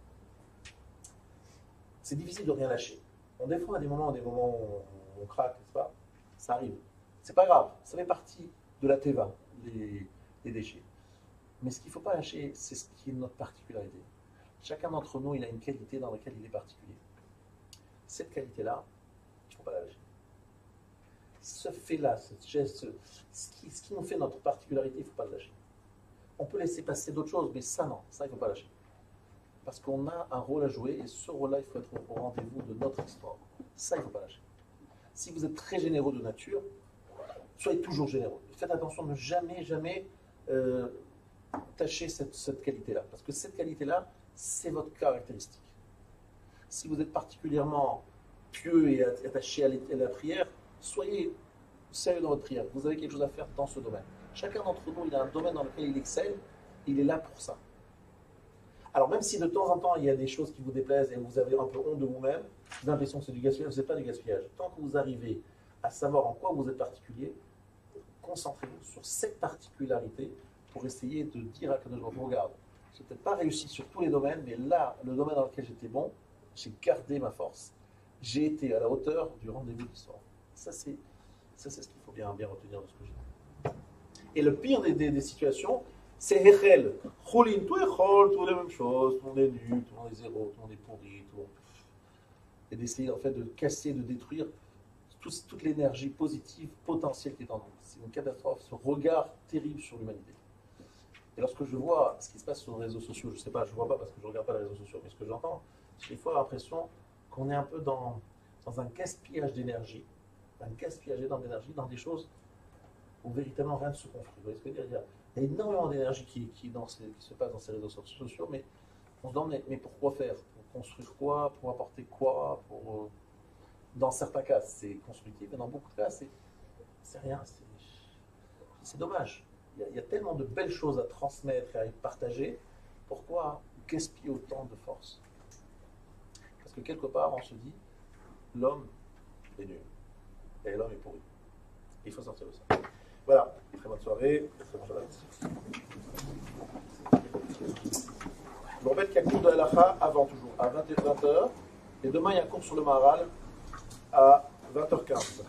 C'est difficile de rien lâcher. Des fois, à des moments où on craque, n'est-ce pas? Ça arrive. C'est pas grave, ça fait partie de la Teva, les déchets. Mais ce qu'il ne faut pas lâcher, c'est ce qui est notre particularité. Chacun d'entre nous, il a une qualité dans laquelle il est particulier. Cette qualité-là, il ne faut pas la lâcher. Ce fait-là, ce geste, ce qui nous fait notre particularité, il ne faut pas le lâcher. On peut laisser passer d'autres choses, mais ça non, ça il ne faut pas lâcher. Parce qu'on a un rôle à jouer, et ce rôle-là, il faut être au rendez-vous de notre histoire. Ça, il ne faut pas lâcher. Si vous êtes très généreux de nature, soyez toujours généreux. Faites attention de ne jamais tâcher cette qualité-là. Parce que cette qualité-là, c'est votre caractéristique. Si vous êtes particulièrement pieux et attaché à la prière, soyez sérieux dans votre prière. Vous avez quelque chose à faire dans ce domaine. Chacun d'entre nous, il a un domaine dans lequel il excelle. Il est là pour ça. Alors même si de temps en temps, il y a des choses qui vous déplaisent et vous avez un peu honte de vous-même, vous avez l'impression que c'est du gaspillage, ce n'est pas du gaspillage. Tant que vous arrivez à savoir en quoi vous êtes particulier, concentrez-vous sur cette particularité pour essayer de dire à Kadosh Baruch Hu, regarde, je n'ai peut-être pas réussi sur tous les domaines, mais là, le domaine dans lequel j'étais bon, j'ai gardé ma force. J'ai été à la hauteur du rendez-vous de l'histoire. Ça, c'est ce qu'il faut bien retenir de ce que j'ai dit. Et le pire des situations, c'est Hechel. Choulin, tout est chol, tout les mêmes choses, tout le monde est nul, tout le monde est zéro, tout le monde est pourri, tout. et d'essayer en fait de casser, de détruire toute l'énergie positive, potentielle qui est en nous. C'est une catastrophe, ce regard terrible sur l'humanité. Et lorsque je vois ce qui se passe sur les réseaux sociaux, je ne sais pas, je ne vois pas parce que je ne regarde pas les réseaux sociaux, mais ce que j'entends, j'ai des fois l'impression qu'on est un peu dans un gaspillage d'énergie, dans des choses où véritablement rien ne se construit. Vous voyez ce que je veux dire? Il y a énormément d'énergie qui se passe dans ces réseaux sociaux, mais on se demande, mais pourquoi faire? Pour construire quoi? Pour apporter quoi? Dans certains cas, c'est constructif, mais dans beaucoup de cas, c'est rien. C'est dommage. Il y a tellement de belles choses à transmettre et à partager. Pourquoi gaspiller autant de force? Parce que quelque part, on se dit, l'homme est nul. Et l'homme est pourri. Il faut sortir de ça. Voilà. Très bonne soirée. Très bonne soirée. Je vous rappelle qu'il y a cours de halakha avant toujours, à 20h. Et demain, il y a un cours sur le Maharal à 20h15.